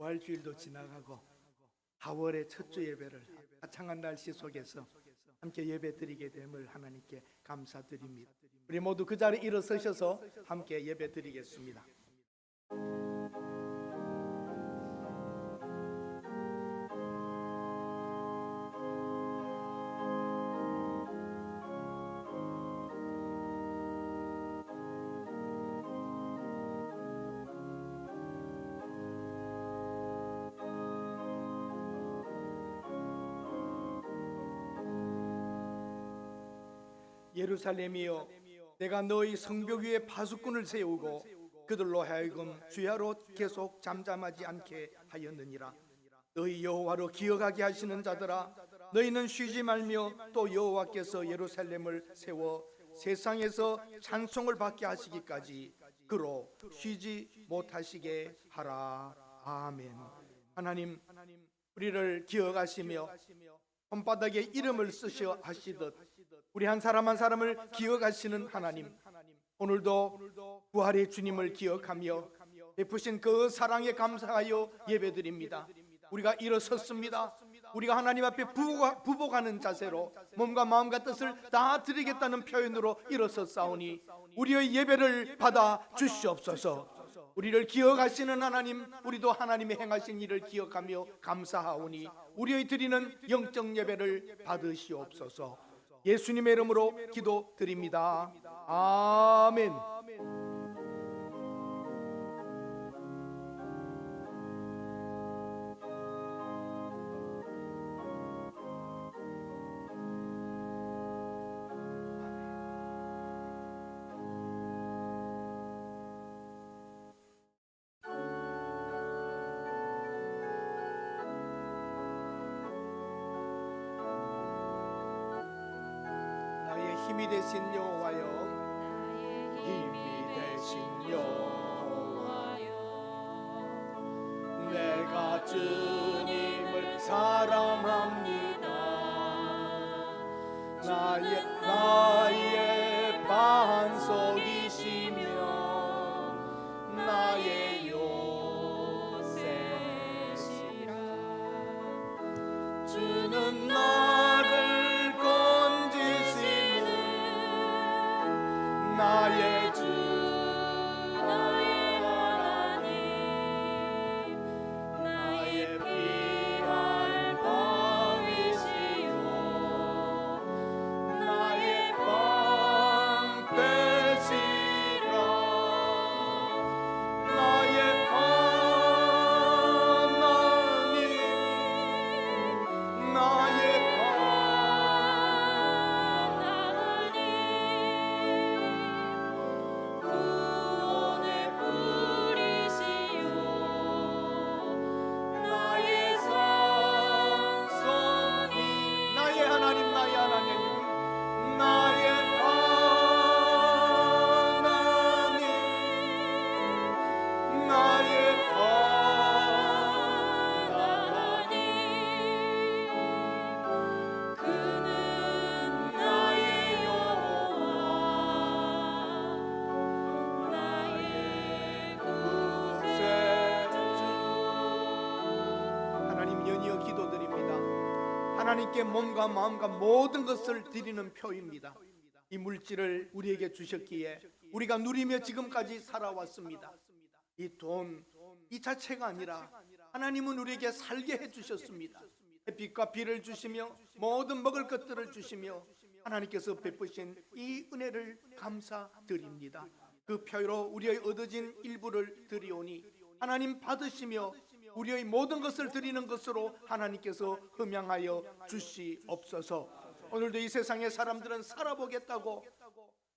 부활주일도 지나가고 4월의 첫 주 예배를 화창한 날씨 속에서 함께 예배 드리게 됨을 하나님께 감사드립니다. 우리 모두 그 자리에 일어서셔서 함께 예배 드리겠습니다. 예루살렘이여, 내가 너희 성벽 위에 파수꾼을 세우고 그들로 하여금 주야로 계속 잠잠하지 않게 하였느니라. 너희 여호와로 기억하게 하시는 자들아, 너희는 쉬지 말며 또 여호와께서 예루살렘을 세워 세상에서 찬송을 받게 하시기까지 그로 쉬지 못하시게 하라. 아멘. 하나님, 우리를 기억하시며 손바닥에 이름을 쓰셔 하시듯 우리 한 사람 한 사람을 기억하시는 하나님, 오늘도 부활의 주님을 기억하며 베푸신 그 사랑에 감사하여 예배드립니다. 우리가 일어섰습니다. 우리가 하나님 앞에 부복하는 자세로 몸과 마음과 뜻을 다 드리겠다는 표현으로 일어섰사오니 우리의 예배를 받아 주시옵소서. 우리를 기억하시는 하나님, 우리도 하나님의 행하신 일을 기억하며 감사하오니 우리의 드리는 영적 예배를 받으시옵소서. 예수님의 이름으로 기도드립니다. 아멘. 힘이 되신 여호와여, 힘이 되신 여호와여, 내가 주님을 사랑합니다. 나의 반석이시며 나의 요새시라. 주는 나를 나의 주, 나의 하나님, 나의 피할 바위시요, 나의 방패시라. 나의 하나님, 나의 하나님께 몸과 마음과 모든 것을 드리는 표입니다. 이 물질을 우리에게 주셨기에 우리가 누리며 지금까지 살아왔습니다. 이 돈, 이 자체가 아니라 하나님은 우리에게 살게 해주셨습니다. 햇빛과 비를 주시며 모든 먹을 것들을 주시며 하나님께서 베푸신 이 은혜를 감사드립니다. 그 표로 우리의 얻어진 일부를 드리오니 하나님 받으시며 우리의 모든 것을 드리는 것으로 하나님께서 흠양하여 주시옵소서. 오늘도 이 세상의 사람들은 살아보겠다고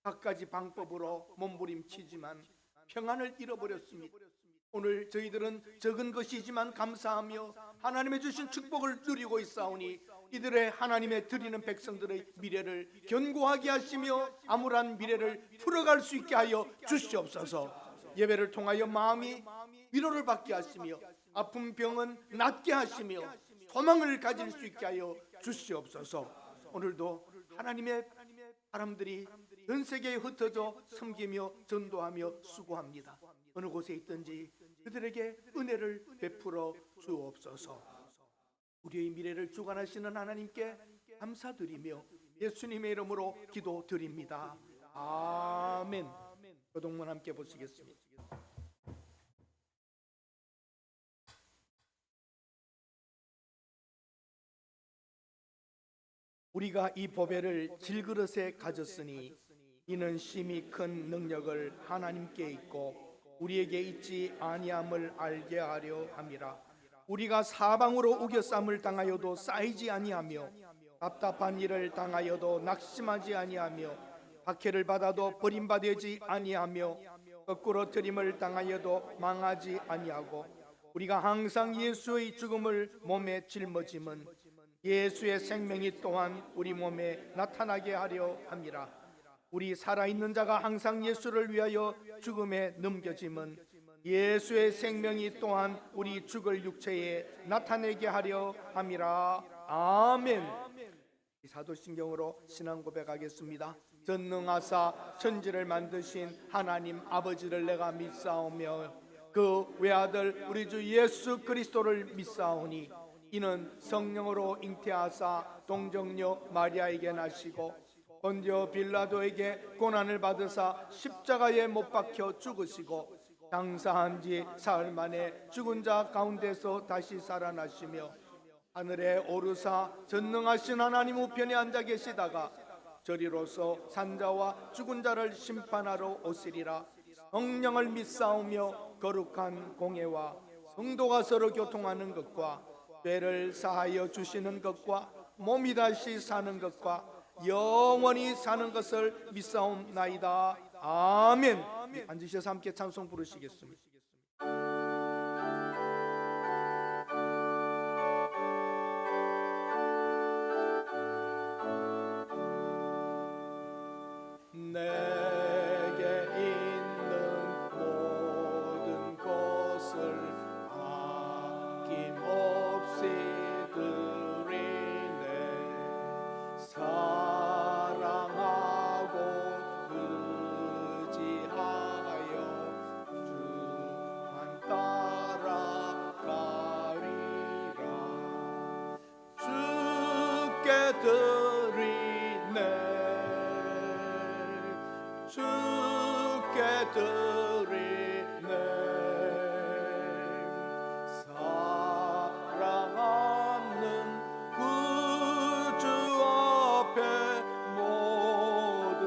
갖가지 방법으로 몸부림치지만 평안을 잃어버렸습니다. 오늘 저희들은 적은 것이지만 감사하며 하나님의 주신 축복을 누리고 있사오니 이들의 하나님의 드리는 백성들의 미래를 견고하게 하시며 암울한 미래를 풀어갈 수 있게 하여 주시옵소서. 예배를 통하여 마음이 위로를 받게 하시며 아픈 병은 낫게 하시며 소망을 가질 수 있게 하여 주시옵소서. 오늘도 하나님의 사람들이 전 세계에 흩어져 섬기며 전도하며 수고합니다. 어느 곳에 있든지 그들에게 은혜를 베풀어 주옵소서. 우리의 미래를 주관하시는 하나님께 감사드리며 예수님의 이름으로 기도드립니다. 아멘. 교동문 함께 보시겠습니다. 우리가 이 보배를 질그릇에 가졌으니 이는 심히 큰 능력을 하나님께 있고 우리에게 있지 아니함을 알게 하려 함이라. 우리가 사방으로 우겨쌈을 당하여도 쌓이지 아니하며 답답한 일을 당하여도 낙심하지 아니하며 박해를 받아도 버림받지 아니하며 거꾸로 들임을 당하여도 망하지 아니하고 우리가 항상 예수의 죽음을 몸에 짊어짐은 예수의 생명이 또한 우리 몸에 나타나게 하려 함이라. 우리 살아있는 자가 항상 예수를 위하여 죽음에 넘겨짐은 예수의 생명이 또한 우리 죽을 육체에 나타내게 하려 함이라. 아멘. 사도신경으로 신앙 고백하겠습니다. 전능하사 천지를 만드신 하나님 아버지를 내가 믿사오며 그 외아들 우리 주 예수 그리스도를 믿사오니 이는 성령으로 잉태하사 동정녀 마리아에게 나시고 본디오 빌라도에게 고난을 받으사 십자가에 못 박혀 죽으시고 장사한 지 사흘 만에 죽은 자 가운데서 다시 살아나시며 하늘에 오르사 전능하신 하나님 우편에 앉아 계시다가 저리로서 산자와 죽은 자를 심판하러 오시리라. 성령을 믿사오며 거룩한 공회와 성도가 서로 교통하는 것과 죄를 사하여 주시는 것과 몸이 다시 사는 것과 영원히 사는 것을 믿사옵나이다. 아멘. 앉으셔서 함께 찬송 부르시겠습니다. 내게 있는 모든 것을 아낌없이 드리네. 사랑하고 의지하여 주만 따라가리라. 주께 드리네. 주께 드리네. 사랑하는 구주 앞에 모두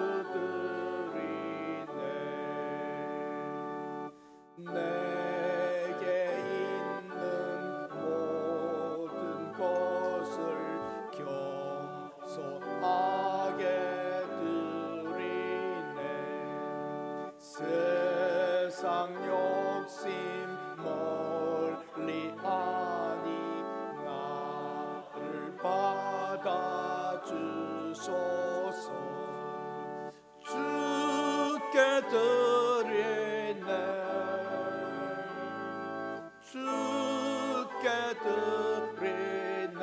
드리네. 내게 있는 모든 것을 겸손하게 세상 욕심 멀리하니 나를 받아주소서. 주께 드리네. 주께 드리네.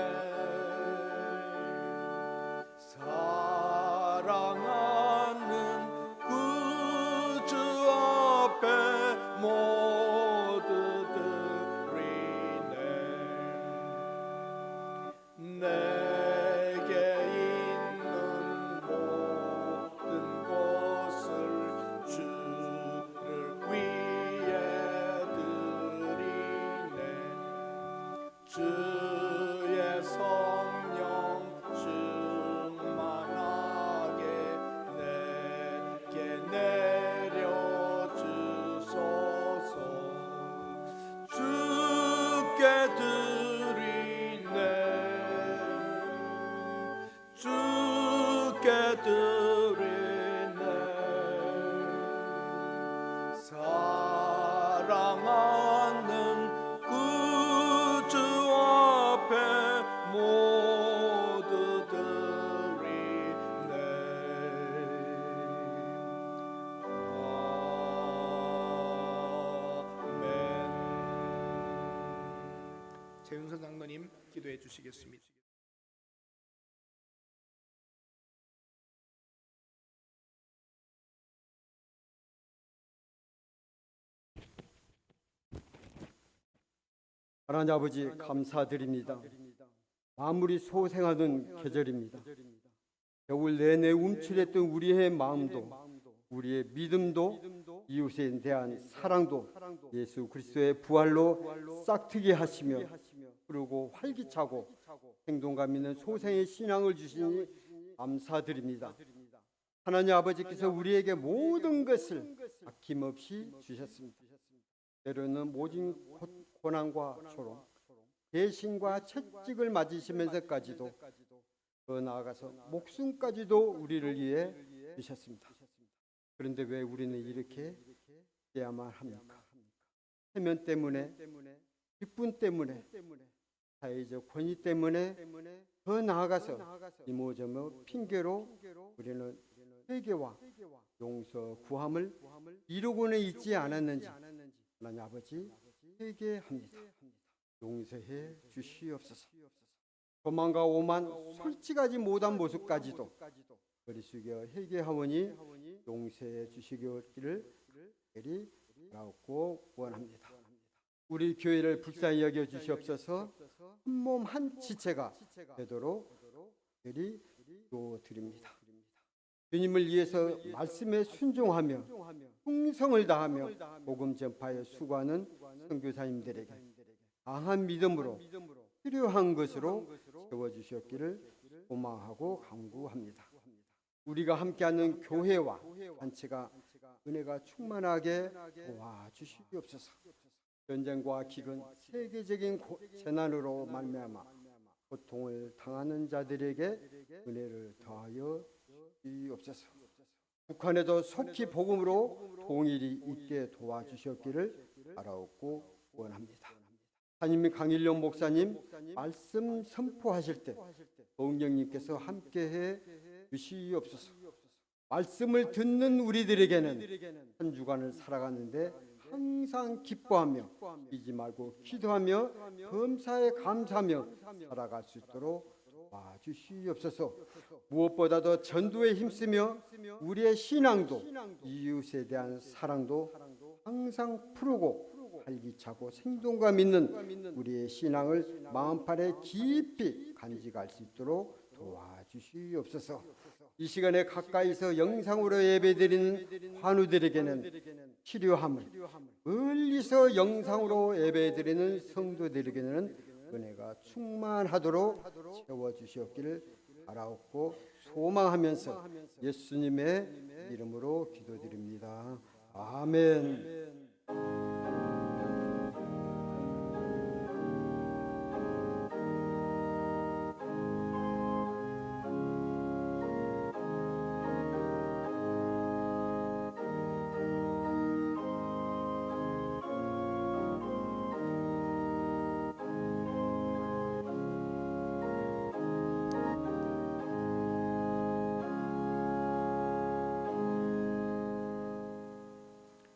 사랑하는 모두 드리네. 내게 있는 모든 것을 주를 위해 드리네. 주의 성령 충만하게 내게 내려주소서. 주께 드리네. 주께 드리네. 사랑하는 구주 앞에 모두 드리네. 아멘. 재윤선 장로님 기도해 주시겠습니다. 하나님 아버지 감사드립니다. 만물이 소생하던 계절입니다. 겨울 내내 움츠렸던 우리의 마음도, 우리의 믿음도, 이웃에 대한 사랑도 예수 그리스도의 부활로 싹트게 하시며 그리고 활기차고 행동감 있는 소생의 신앙을 주시니 감사드립니다. 하나님 아버지께서 우리에게 모든 것을 아낌없이 주셨습니다. 때로는 모진 고난과 조롱, 배신과 채찍을 맞으시면서까지도 더 나아가서 목숨까지도 우리를 위해 주셨습니다. 그런데 왜 우리는 이렇게 해야만 합니까? 해면 때문에, 기쁨 때문에, 사회적 권위 때문에, 더 나아가서 이모저모 핑계로 우리는 회개와 용서, 구함을 이루고는 있지 않았는지 하나님 아버지 회개합니다. 용서해 주시옵소서. 도망가 오만 솔직하지 못한 모습까지도 머리 숙여 회개하오니 용서해 주시기를 바라고 원합니다. 우리 교회를 불쌍히 여겨 주시옵소서. 한 몸 한 지체가 되도록 기도드립니다. 주님을 위해서 말씀에 순종하며 충성을 다하며 복음 전파에 수고하는 선교사님들에게 강한 믿음으로 필요한 것으로 채워주셨기를 소망하고 간구합니다. 우리가 함께하는 교회와 단체가 은혜가 충만하게 도와주시옵소서. 전쟁과 기근, 세계적인 재난으로 말미암아 고통을 당하는 자들에게 은혜를 더하여 주옵소서. 북한에도 속히 복음으로 통일이 있게 도와주셨기를 바라옵고 원합니다. 하나님, 강일룡 목사님 말씀 선포하실 때 동경님께서 함께해 주시옵소서. 말씀을 듣는 우리들에게는 한 주간을 살아가는데 항상 기뻐하며 잊지 말고 기도하며 범사에 감사하며 살아갈 수 있도록 와주시옵소서. 무엇보다도 전도에 힘쓰며 우리의 신앙도 이웃에 대한 사랑도 항상 푸르고 활기차고 생동감 있는 우리의 신앙을 마음판에 깊이 간직할 수 있도록 도와주시옵소서. 이 시간에 가까이서 영상으로 예배드리는 환우들에게는 치료함을, 멀리서 영상으로 예배드리는 성도들에게는 은혜가 충만하도록 채워주시옵기를 바라옵고 소망하면서 예수님의 이름으로 기도드립니다. 아멘.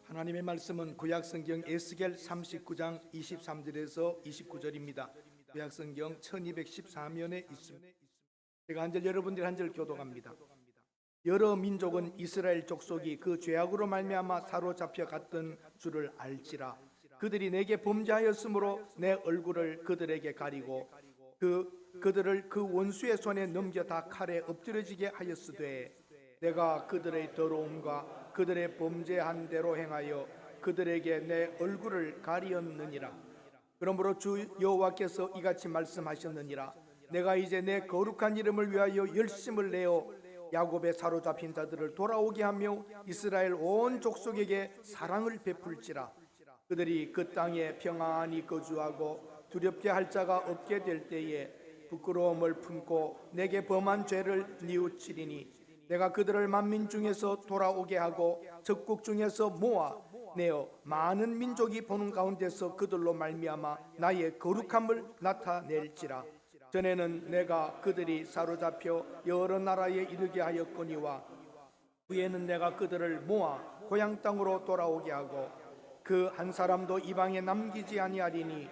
하나님의 말씀은 구약성경 에스겔 39장 23절에서 29절입니다. 구약성경 1214면에 있습니다. 제가 한 절, 여러분들이 한 절 교독합니다. 여러 민족은 이스라엘 족속이 그 죄악으로 말미암아 사로잡혀 갔던 줄을 알지라. 그들이 내게 범죄하였으므로 내 얼굴을 그들에게 가리고 그들을 그 원수의 손에 넘겨 다 칼에 엎드려지게 하였으되 내가 그들의 더러움과 그들의 범죄한 대로 행하여 그들에게 내 얼굴을 가리었느니라. 그러므로 주 여호와께서 이같이 말씀하셨느니라. 내가 이제 내 거룩한 이름을 위하여 열심을 내어 야곱의 사로잡힌 자들을 돌아오게 하며 이스라엘 온 족속에게 사랑을 베풀지라. 그들이 그 땅에 평안히 거주하고 두렵게 할 자가 없게 될 때에 부끄러움을 품고 내게 범한 죄를 뉘우치리니 내가 그들을 만민 중에서 돌아오게 하고 적국 중에서 모아 내어 많은 민족이 보는 가운데서 그들로 말미암아 나의 거룩함을 나타낼지라. 전에는 내가 그들이 사로잡혀 여러 나라에 이르게 하였거니와 후에는 내가 그들을 모아 고향 땅으로 돌아오게 하고 그 한 사람도 이방에 남기지 아니하리니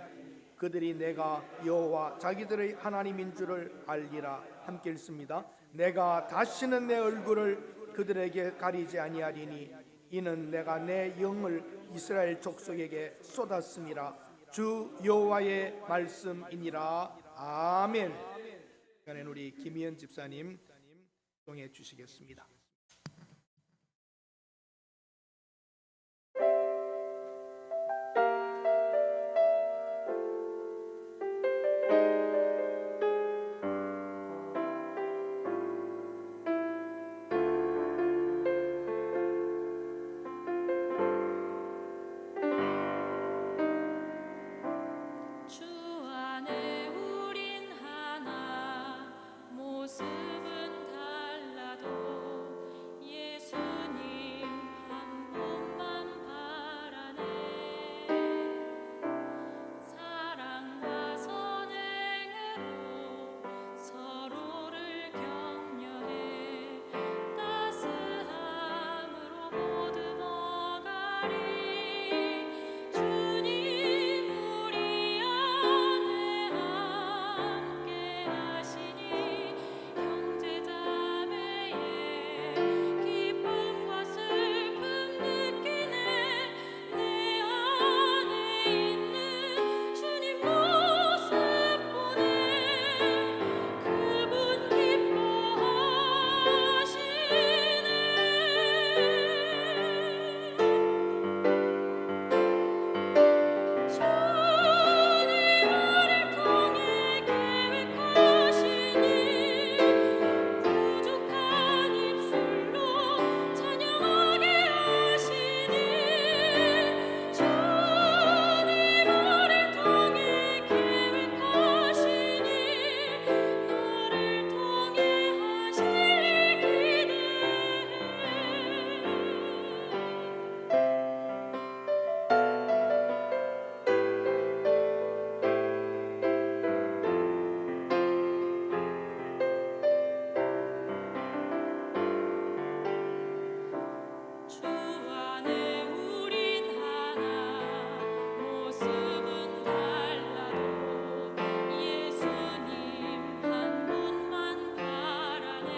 그들이 내가 여호와 자기들의 하나님인 줄을 알리라. 함께 읽습니다. 내가 다시는 내 얼굴을 그들에게 가리지 아니하리니 이는 내가 내 영을 이스라엘 족속에게 쏟았음이라. 주 여호와의 말씀이니라. 아멘. 시간에 우리 김희연 집사님 동해 주시겠습니다. 주 안에 우린 하나 모습은 달라도 예수님 한 분만 바라네. 사랑과 선행으로 서로를 격려해 따스함으로 보듬어가리. 주님 우리 안에 함께 하시니 형제자매의 기쁨과 슬픔 느끼네. 내 안에 있는 주님 모습 보네. 그분 기뻐하시네. 주님 나를 통해 계획하시니 부족한 입술로 찬양하게 하시니. 주님 나를 통해 계획하시니 너를 통해 하시리 주 안에 우린 하나 모습은 달라도 예수님 한 분만 바라네.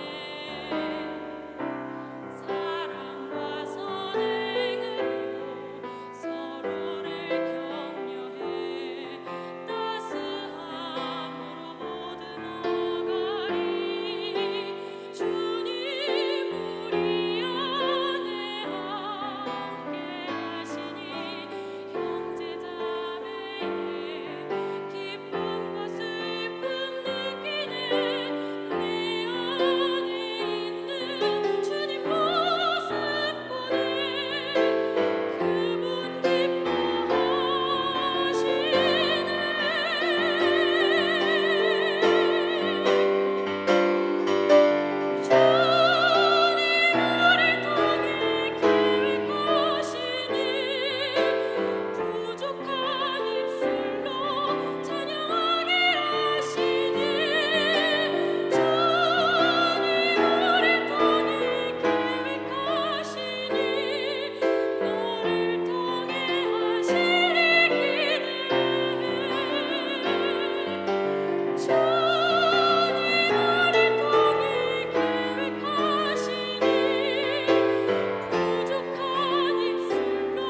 사랑과 선행으로 서로를 격려해 따스함으로 보듬어가리. 주님 우리 안에 함께 하시니 형제자매의 기쁨과 슬픔 느끼네. 내 안에 있는 주님 모습 보네. 그분 기뻐하시네. 주님 나를 통해 계획하시니 부족한 입술로 찬양하게 하시니. 주님 나를 통해 계획하시니 너를 통해 하시리 기대해. 주님 나를 통해 계획하시니 부족한 입술로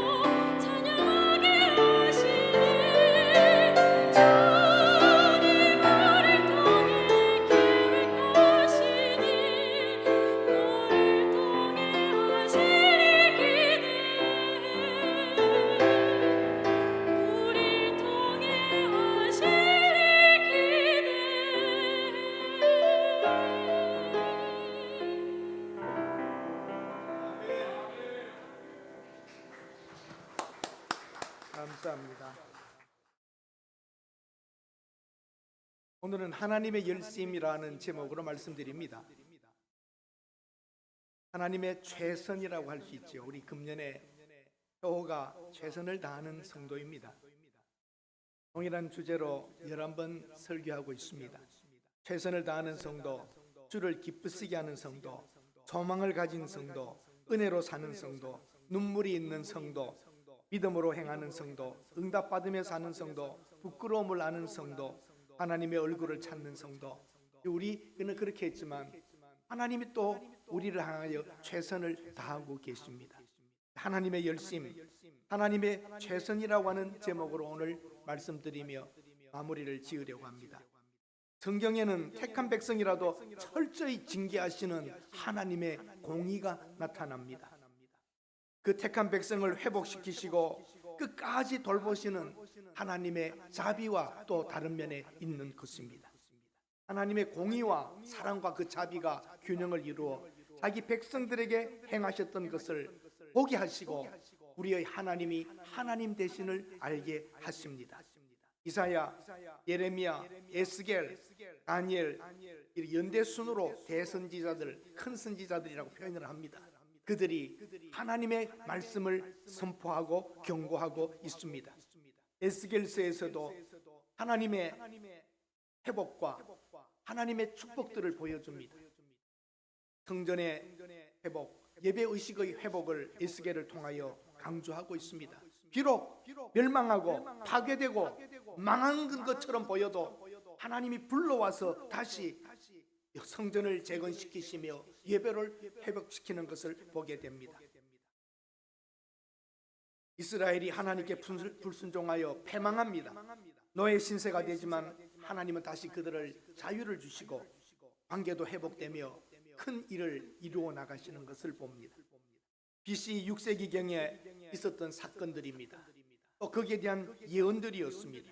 찬양하게 하시니. 주님 나를 통해 계획하시니 너를 통해 하시리 기대해. 우릴 통해 하시리 감사합니다. 오늘은 하나님의 열심이라는 제목으로 말씀드립니다. 하나님의 최선이라고 할 수 있죠. 우리 금년에 교호가 최선을 다하는 성도입니다. 동일한 주제로 11번 설교하고 있습니다. 최선을 다하는 성도, 주를 기쁘시게 하는 성도, 소망을 가진 성도, 은혜로 사는 성도, 눈물이 있는 성도, 믿음으로 행하는 성도, 응답받으며 사는 성도, 부끄러움을 아는 성도, 하나님의 얼굴을 찾는 성도. 우리는 그렇게 했지만 하나님이 또 우리를 향하여 최선을 다하고 계십니다. 하나님의 열심, 하나님의 최선이라고 하는 제목으로 오늘 말씀드리며 마무리를 지으려고 합니다. 성경에는 택한 백성이라도 철저히 징계하시는 하나님의 공의가 나타납니다. 그 택한 백성을 회복시키시고 끝까지 돌보시는 하나님의 자비와 또 다른 면에 있는 것입니다. 하나님의 공의와 사랑과 그 자비가 균형을 이루어 자기 백성들에게 행하셨던 것을 보게 하시고 우리의 하나님이 하나님 되신을 알게 하십니다. 이사야, 예레미야, 에스겔, 다니엘 연대 순으로 대선지자들, 큰 선지자들이라고 표현을 합니다. 그들이 하나님의 말씀을 선포하고 경고하고 있습니다. 에스겔서에서도 하나님의 회복과 하나님의 축복들을 보여줍니다. 성전의 회복, 예배의식의 회복을 에스겔을 통하여 강조하고 있습니다. 비록 멸망하고 파괴되고 망한 것처럼 보여도 하나님이 불러와서 다시 성전을 재건시키시며 예배를 회복시키는 것을 보게 됩니다. 이스라엘이 하나님께 불순종하여 패망합니다. 노예 신세가 되지만 하나님은 다시 그들을 자유를 주시고 관계도 회복되며 큰 일을 이루어 나가시는 것을 봅니다. BC 6세기경에 있었던 사건들입니다. 또 거기에 대한 예언들이었습니다.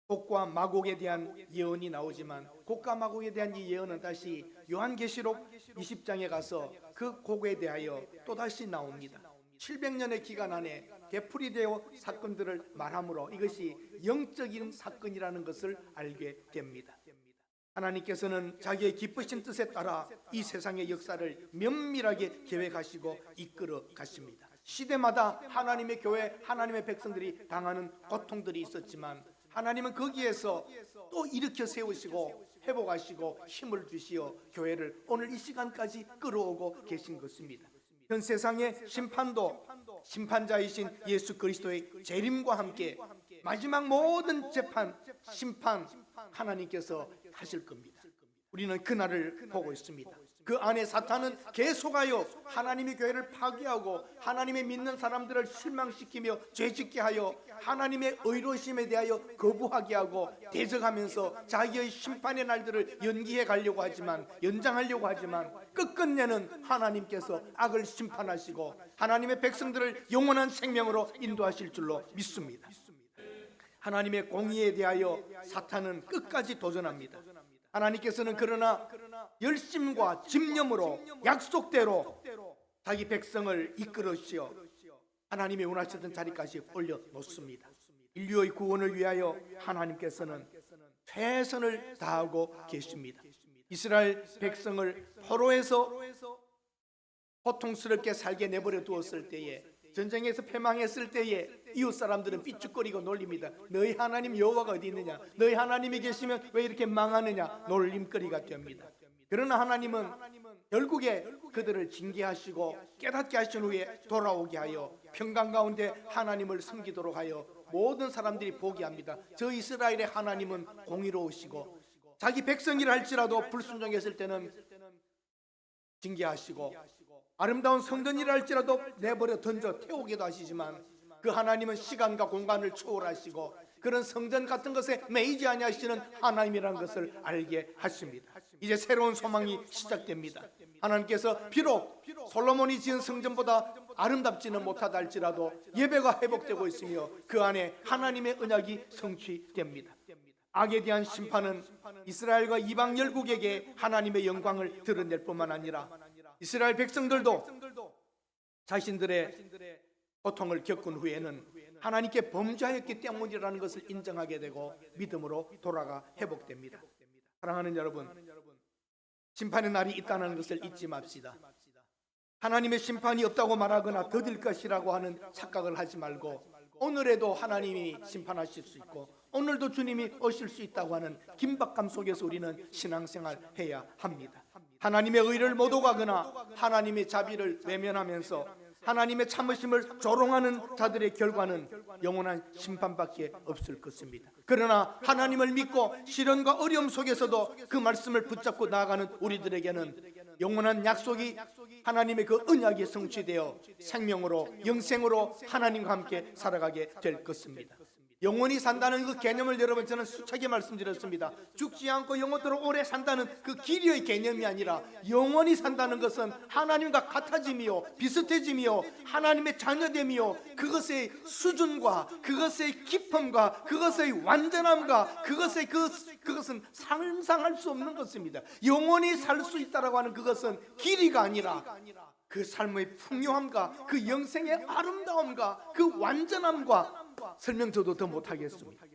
곡과 마곡에 대한 예언이 나오지만 곡과 마곡에 대한 이 예언은 다시 요한계시록 20장에 가서 그 곡에 대하여 또다시 나옵니다. 700년의 기간 안에 되풀이되어 사건들을 말하므로 이것이 영적인 사건이라는 것을 알게 됩니다. 하나님께서는 자기의 기쁘신 뜻에 따라 이 세상의 역사를 면밀하게 계획하시고 이끌어 가십니다. 시대마다 하나님의 교회, 하나님의 백성들이 당하는 고통들이 있었지만 하나님은 거기에서 또 일으켜 세우시고 회복하시고 힘을 주시어 교회를 오늘 이 시간까지 끌어오고 계신 것입니다. 현 세상의 심판도 심판자이신 예수 그리스도의 재림과 함께 마지막 모든 재판, 심판 하나님께서 하실 겁니다. 우리는 그날을 보고 있습니다. 그 안에 사탄은 계속하여 하나님의 교회를 파괴하고 하나님의 믿는 사람들을 실망시키며 죄짓게 하여 하나님의 의로심에 대하여 거부하게 하고 대적하면서 자기의 심판의 날들을 연기해 가려고 하지만 연장하려고 하지만 끝끝내는 하나님께서 악을 심판하시고 하나님의 백성들을 영원한 생명으로 인도하실 줄로 믿습니다. 하나님의 공의에 대하여 사탄은 끝까지 도전합니다. 하나님께서는 그러나 열심과 집념으로 약속대로 자기 백성을 이끌으시어 하나님이 원하셨던 자리까지 올려놓습니다. 인류의 구원을 위하여 하나님께서는 최선을 다하고 계십니다. 이스라엘 백성을 포로에서 고통스럽게 살게 내버려 두었을 때에, 전쟁에서 패망했을 때에 이웃 사람들은 삐죽거리고 놀립니다. 너희 하나님 여호와가 어디 있느냐, 너희 하나님이 계시면 왜 이렇게 망하느냐, 놀림거리가 됩니다. 그러나 하나님은 결국에 그들을 징계하시고 깨닫게 하신 후에 돌아오게 하여 평강 가운데 하나님을 섬기도록 하여 모든 사람들이 보게 합니다. 저 이스라엘의 하나님은 공의로우시고 자기 백성이라 할지라도 불순종했을 때는 징계하시고 아름다운 성전이라 할지라도 내버려 던져 태우기도 하시지만 그 하나님은 시간과 공간을 초월하시고 그런 성전 같은 것에 매이지 아니하시는 하나님이라는 것을 알게 하십니다. 이제 새로운 소망이 시작됩니다. 하나님께서 비록 솔로몬이 지은 성전보다 아름답지는 못하다 할지라도 예배가 회복되고 있으며 그 안에 하나님의 언약이 성취됩니다. 악에 대한 심판은 이스라엘과 이방 열국에게 하나님의 영광을 드러낼 뿐만 아니라 이스라엘 백성들도 자신들의 고통을 겪은 후에는 하나님께 범죄하였기 때문이라는 것을 인정하게 되고 믿음으로 돌아가 회복됩니다. 사랑하는 여러분, 심판의 날이 있다는 것을 잊지 맙시다. 하나님의 심판이 없다고 말하거나 더딜 것이라고 하는 착각을 하지 말고 오늘에도 하나님이 심판하실 수 있고 오늘도 주님이 오실 수 있다고 하는 긴박감 속에서 우리는 신앙생활 해야 합니다. 하나님의 의를 못 오가거나 하나님의 자비를 외면하면서 하나님의 참으심을 조롱하는 자들의 결과는 영원한 심판밖에 없을 것입니다. 그러나 하나님을 믿고 시련과 어려움 속에서도 그 말씀을 붙잡고 나아가는 우리들에게는 영원한 약속이 하나님의 그 언약이 성취되어 생명으로 영생으로 하나님과 함께 살아가게 될 것입니다. 영원히 산다는 그 개념을 여러분 저는 수차게 말씀드렸습니다. 죽지 않고 영원토록 오래 산다는 그 길이의 개념이 아니라 영원히 산다는 것은 하나님과 같아짐이요 비슷해짐이요 하나님의 자녀됨이요 그것의 수준과 그것의 깊음과 그것의 완전함과 그것은 상상할 수 없는 것입니다. 영원히 살 수 있다라고 하는 그것은 길이가 아니라 그 삶의 풍요함과 그 영생의 아름다움과 그 완전함과 설명 저도 더 못하겠습니다.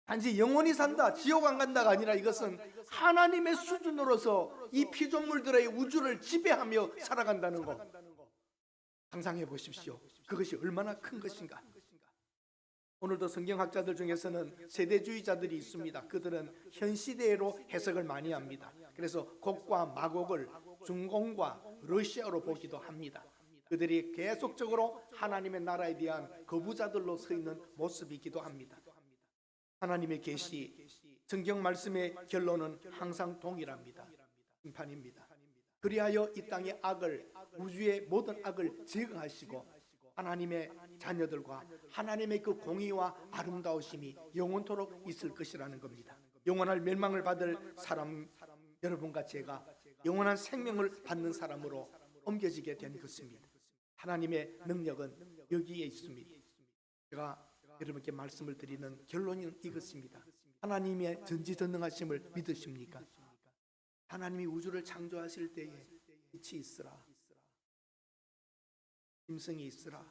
단지 영원히 산다, 지옥 안 간다가 아니라 이것은 하나님의 수준으로서 이 피조물들의 우주를 지배하며 살아간다는 것 상상해 보십시오. 그것이 얼마나 큰 것인가. 오늘도 성경학자들 중에서는 세대주의자들이 있습니다. 그들은 현 시대로 해석을 많이 합니다. 그래서 곡과 마곡을 중공과 러시아로 보기도 합니다. 그들이 계속적으로 하나님의 나라에 대한 거부자들로 서 있는 모습이기도 합니다. 하나님의 계시, 성경 말씀의 결론은 항상 동일합니다. 심판입니다. 그리하여 이 땅의 악을, 우주의 모든 악을 제거하시고 하나님의 자녀들과 하나님의 그 공의와 아름다우심이 영원토록 있을 것이라는 겁니다. 영원할 멸망을 받을 사람 여러분과 제가 영원한 생명을 받는 사람으로 옮겨지게 된 것입니다. 하나님의 능력은 여기에 있습니다. 제가 여러분께 말씀을 드리는 결론은 이것입니다. 하나님의 전지전능하심을 믿으십니까? 하나님이 우주를 창조하실 때에 빛이 있으라, 짐승이 있으라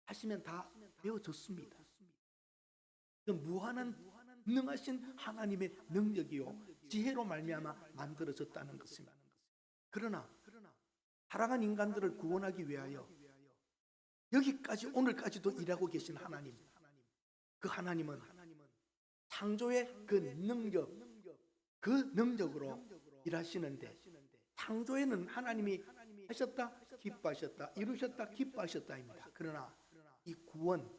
하시면 다 되어졌습니다. 무한한 능하신 하나님의 능력이요 지혜로 말미암아 만들어졌다는 것입니다. 그러나 타락한 인간들을 구원하기 위하여 여기까지 오늘까지도 일하고 계신 하나님, 그 하나님은 창조의 그 능력으로 일하시는데 창조에는 하나님이 하셨다 기뻐하셨다 이루셨다 기뻐하셨다입니다. 그러나 이 구원,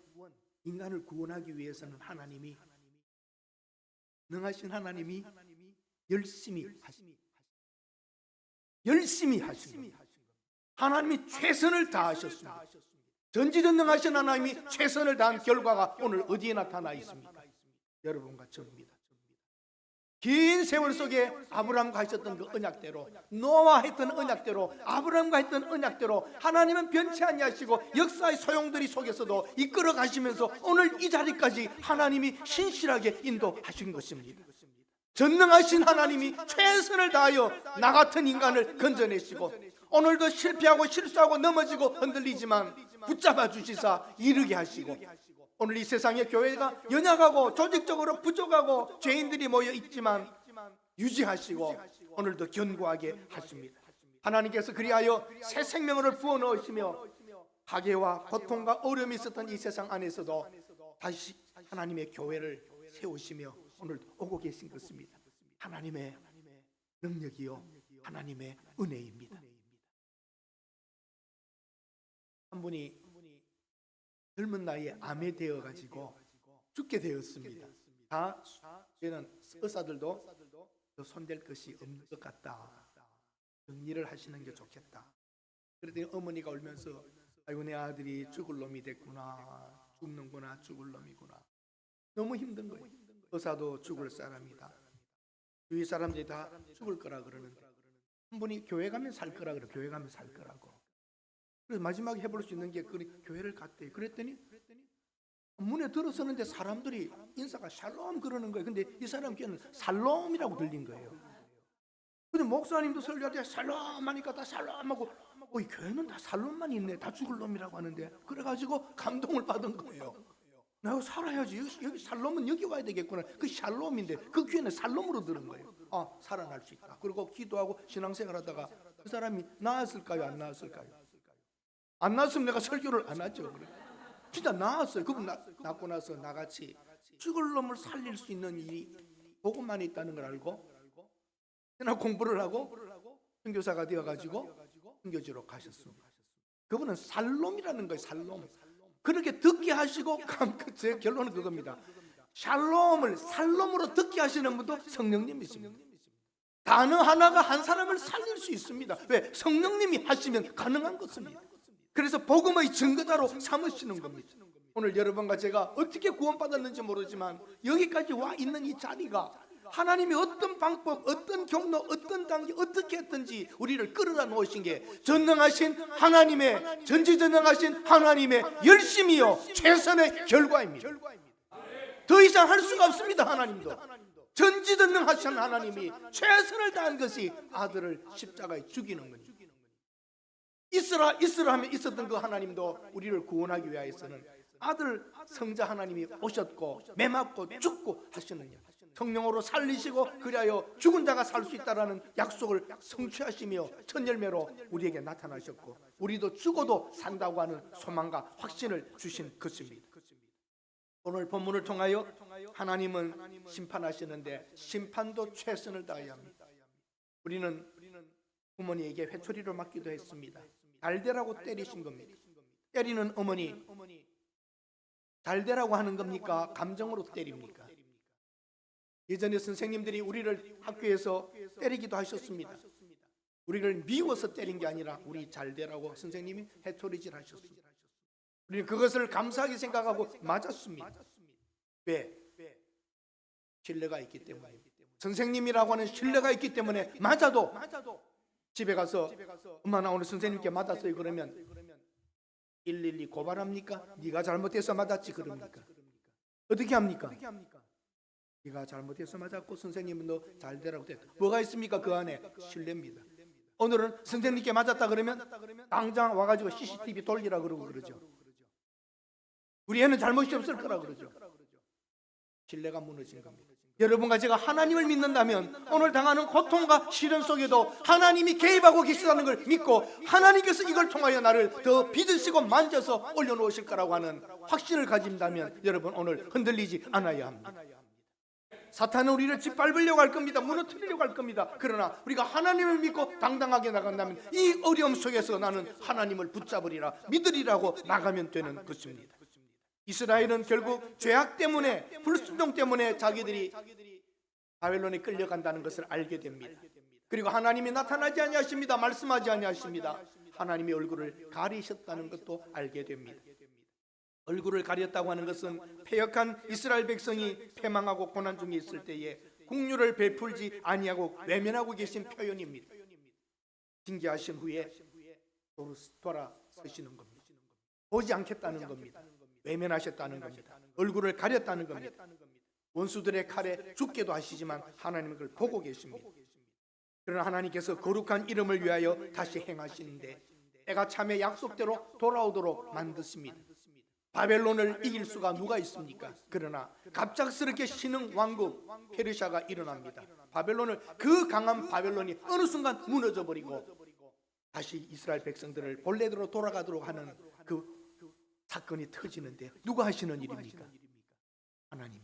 인간을 구원하기 위해서는 하나님이 능하신 하나님이 열심히 하십니다. 하나님이 최선을 다하셨습니다. 전지전능하신 하나님이 최선을 다한 결과가 오늘 어디에 나타나 있습니까? 여러분과 저입니다. 긴 세월 속에 아브라함과 하셨던 그 언약대로, 노아와 했던 언약대로, 아브라함과 했던 언약대로 하나님은 변치 아니하시고 역사의 소용돌이 속에서도 이끌어 가시면서 오늘 이 자리까지 하나님이 신실하게 인도하신 것입니다. 전능하신 하나님이 최선을 다하여 나 같은 인간을 건져내시고 오늘도 실패하고 실수하고 넘어지고 흔들리지만 붙잡아 주시사 이르게 하시고 오늘 이 세상의 교회가 연약하고 조직적으로 부족하고 죄인들이 모여 있지만 유지하시고 오늘도 견고하게 하십니다. 하나님께서 그리하여 새 생명을 부어 넣으시며 파괴와 고통과 어려움이 있었던 이 세상 안에서도 다시 하나님의 교회를 세우시며 오늘 오고 계신 것입니다. 하나님의 능력이요 하나님의 은혜입니다. 한 분이 젊은 나이에 암에 되어 가지고 죽게 되었습니다. 다 저는 의사들도 손댈 것이 없는 것 같다. 정리를 하시는 게 좋겠다. 그랬더니 어머니가 울면서 아이고 내 아들이 죽을 놈이 됐구나. 죽는구나. 죽을 놈이구나. 너무 힘든 거예요. 의사도 죽을 사람이다. 주위 사람들이 다 죽을 거라 그러는데 한 분이 교회 가면 살 거라 그래. 교회 가면 살 거라고. 그래서 마지막에 해볼 수 있는 게 교회를 갔대요. 그랬더니 문에 들어서는데 사람들이 인사가 샬롬 그러는 거예요. 근데 이 사람 귀에는 살롬이라고 들린 거예요. 근데 목사님도 설교할 때 샬롬 하니까 다 샬롬하고 이 교회는 다 살롬만 있네. 다 죽을 놈이라고 하는데 그래가지고 감동을 받은 거예요. 내가 살아야지. 여기 살롬은 여기 와야 되겠구나. 그 샬롬인데 그 귀에는 살롬으로 들은 거예요. 살아날 수 있다. 그리고 기도하고 신앙생활 하다가 그 사람이 나았을까요? 안 나았을까요? 안 나았으면 내가 설교를 안 하죠. 진짜 나았어요. 그분 낳고 나서 나같이 죽을 놈을 살릴 수 있는 일이 복음만 있다는 걸 알고 그냥 공부를 하고 선교사가 되어가지고 선교지로 가셨습니다. 그분은 살롬이라는 거예요. 살롬. 그렇게 듣게 하시고 제 결론은 그겁니다. 샬롬을 살롬으로 듣게 하시는 분도 성령님이십니다. 단어 하나가 한 사람을 살릴 수 있습니다. 왜? 성령님이 하시면 가능한 것입니다. 그래서 복음의 증거자로 삼으시는 겁니다. 오늘 여러분과 제가 어떻게 구원받았는지 모르지만 여기까지 와 있는 이 자리가 하나님이 어떤 방법, 어떤 경로, 어떤 단계 어떻게 했든지 우리를 끌어다 놓으신 게 전능하신 하나님의, 전지전능하신 하나님의 열심이요 최선의 결과입니다. 더 이상 할 수가 없습니다. 하나님도 전지전능하신 하나님이 최선을 다한 것이 아들을 십자가에 죽이는 겁니다. 있으라 하면 있었던 그 하나님도 우리를 구원하기 위하여서는 아들 성자 하나님이 오셨고 매맞고 죽고 하셨느냐, 성령으로 살리시고 그리하여 죽은 자가 살 수 있다라는 약속을 성취하시며 첫 열매로 우리에게 나타나셨고 우리도 죽어도 산다고 하는 소망과 확신을 주신 것입니다. 오늘 본문을 통하여 하나님은 심판하시는데 심판도 최선을 다해야 합니다. 우리는 부모님에게 회초리를 맞기도 했습니다. 잘 되라고 때리신 겁니다. 때리는 어머니 잘 되라고 하는 겁니까? 감정으로 때립니까? 예전에 선생님들이 우리를 학교에서 때리기도 하셨습니다. 우리를 미워서 때린 게 아니라 우리 잘 되라고 선생님이 회초리질 하셨습니다. 우리는 그것을 감사하게 생각하고 맞았습니다. 왜? 신뢰가 있기 때문에. 선생님이라고 하는 신뢰가 있기 때문에 맞아도 집에 가서 엄마 나 오늘 선생님께 맞았어요 그러면 112 고발합니까? 네가 잘못해서 맞았지 그럽니까? 어떻게 합니까? 네가 잘못해서 맞았고 선생님은 너 잘 되라고 했다. 뭐가 있습니까? 그 안에 신뢰입니다. 오늘은 선생님께 맞았다 그러면 당장 와가지고 CCTV 돌리라 그러고 그러죠. 우리 애는 잘못이 없을 거라 그러죠. 신뢰가 무너진 겁니다. 여러분과 제가 하나님을 믿는다면 오늘 당하는 고통과 시련 속에도 하나님이 개입하고 계시다는 걸 믿고 하나님께서 이걸 통하여 나를 더 빚으시고 만져서 올려놓으실 거라고 하는 확신을 가진다면 여러분 오늘 흔들리지 않아야 합니다. 사탄은 우리를 짓밟으려고 할 겁니다. 무너뜨리려고 할 겁니다. 그러나 우리가 하나님을 믿고 당당하게 나간다면 이 어려움 속에서 나는 하나님을 붙잡으리라 믿으리라고 나가면 되는 것입니다. 이스라엘은 결국 죄악 때문에 불순종 때문에 자기들이 바벨론에 끌려간다는 것을 알게 됩니다. 그리고 하나님이 나타나지 아니하십니다. 말씀하지 아니하십니다. 하나님의 얼굴을 가리셨다는 것도 알게 됩니다. 얼굴을 가렸다고 하는 것은 패역한 이스라엘 백성이 패망하고 고난 중에 있을 때에 국류를 베풀지 아니하고 외면하고 계신 표현입니다. 징계하신 후에 돌아서시는 겁니다. 보지 않겠다는 겁니다. 외면하셨다는 겁니다. 얼굴을 가렸다는 겁니다. 원수들의 칼에 죽게도 하시지만 하나님은 그걸 보고 계십니다. 그러나 하나님께서 거룩한 이름을 위하여 다시 행하시는데 때가 참에 약속대로 돌아오도록 만드십니다. 바벨론을 이길 수가 누가 있습니까? 그러나 갑작스럽게 신흥 왕국 페르시아가 일어납니다. 바벨론을 그 강한 바벨론이 어느 순간 무너져 버리고 다시 이스라엘 백성들을 본래대로 돌아가도록 하는 그 사건이 터지는데 누가 하시는 일입니까? 하나님.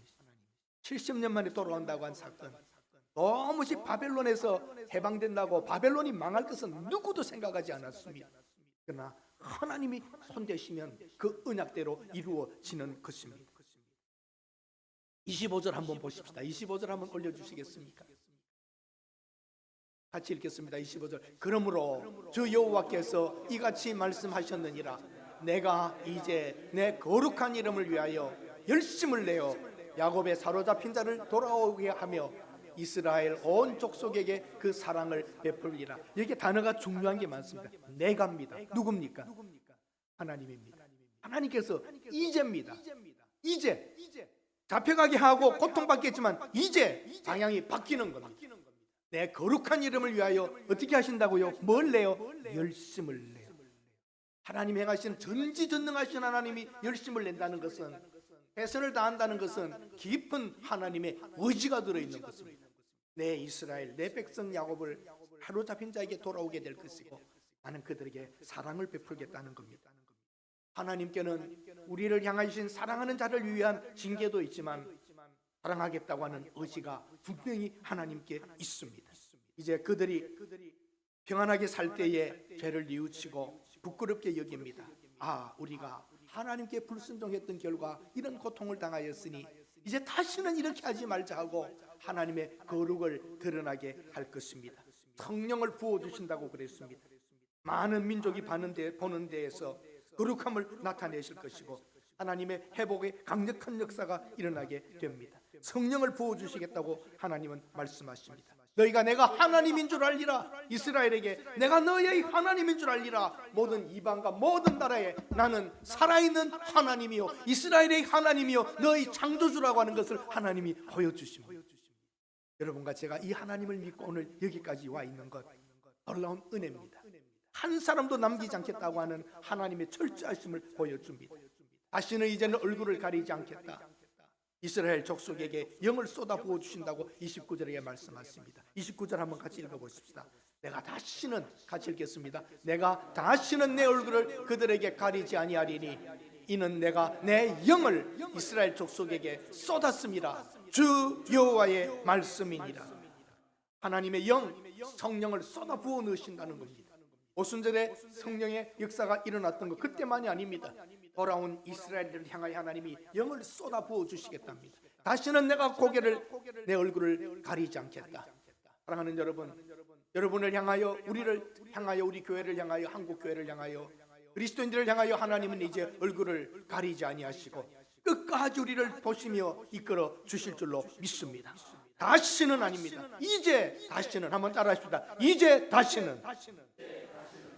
70년 만에 돌아온다고 한 사건. 도무지 바벨론에서 해방된다고 바벨론이 망할 것은 누구도 생각하지 않았습니다. 그러나 하나님이 손대시면 그 언약대로 이루어지는 것입니다. 25절 한번 보십시다. 25절 한번 올려주시겠습니까? 같이 읽겠습니다. 25절. 그러므로 주 여호와께서 이같이 말씀하셨느니라. 내가 이제 내 거룩한 이름을 위하여 열심을 내어 야곱의 사로잡힌 자를 돌아오게 하며 이스라엘 온 족속에게 그 사랑을 베풀리라. 여기 단어가 중요한 게 많습니다. 내가입니다. 누굽니까? 하나님입니다. 하나님께서 이제입니다. 이제 잡혀가게 하고 고통받겠지만 이제 방향이 바뀌는 겁니다. 내 거룩한 이름을 위하여 어떻게 하신다고요? 뭘 내요? 열심을 내요. 하나님 행하신 전지전능하신 하나님이 열심을 낸다는 것은, 최선을 다한다는 것은 깊은 하나님의 의지가 들어있는 것입니다. 내 이스라엘, 내 백성 야곱을 사로잡힌 자에게 돌아오게 될 것이고 나는 그들에게 사랑을 베풀겠다는 겁니다. 하나님께는 우리를 향하신 사랑하는 자를 위한 징계도 있지만 사랑하겠다고 하는 의지가 분명히 하나님께 있습니다. 이제 그들이 평안하게 살 때에 죄를 뉘우치고 부끄럽게 여깁니다. 우리가 하나님께 불순종했던 결과 이런 고통을 당하였으니 이제 다시는 이렇게 하지 말자 하고 하나님의 거룩을 드러나게 할 것입니다. 성령을 부어주신다고 그랬습니다. 많은 민족이 보는 데에서 거룩함을 나타내실 것이고 하나님의 회복의 강력한 역사가 일어나게 됩니다. 성령을 부어주시겠다고 하나님은 말씀하십니다. 너희가 내가 하나님인 줄 알리라. 이스라엘에게 내가 너희의 하나님인 줄 알리라. 모든 이방과 모든 나라에 나는 살아있는 하나님이요 이스라엘의 하나님이요 너희 창조주라고 하는 것을 하나님이 보여주십니다. 여러분과 제가 이 하나님을 믿고 오늘 여기까지 와 있는 것 놀라운 은혜입니다. 한 사람도 남기지 않겠다고 하는 하나님의 철저하심을 보여줍니다. 다시는 이제는 얼굴을 가리지 않겠다. 이스라엘 족속에게 영을 쏟아 부어 주신다고 29절에 말씀하십니다. 29절 한번 같이 읽어보십시다. 내가 다시는, 같이 읽겠습니다. 내가 다시는 내 얼굴을 그들에게 가리지 아니하리니 이는 내가 내 영을 이스라엘 족속에게 쏟았습니다. 주 여호와의 말씀이니라. 하나님의 영, 성령을 쏟아 부어 넣으신다는 겁니다. 오순절에 성령의 역사가 일어났던 것 그때만이 아닙니다. 돌아온 이스라엘을 향하여 하나님이 영을 쏟아 부어 주시겠답니다. 다시는 내가 내 얼굴을 가리지 않겠다. 사랑하는 여러분, 여러분을 향하여, 우리를 향하여, 우리 교회를 향하여, 한국 교회를 향하여, 그리스도인들을 향하여 하나님은 이제 얼굴을 가리지 아니하시고 끝까지 우리를 보시며 이끌어 주실 줄로 믿습니다. 다시는 아닙니다. 이제 다시는, 한번 따라하십시다. 이제 다시는.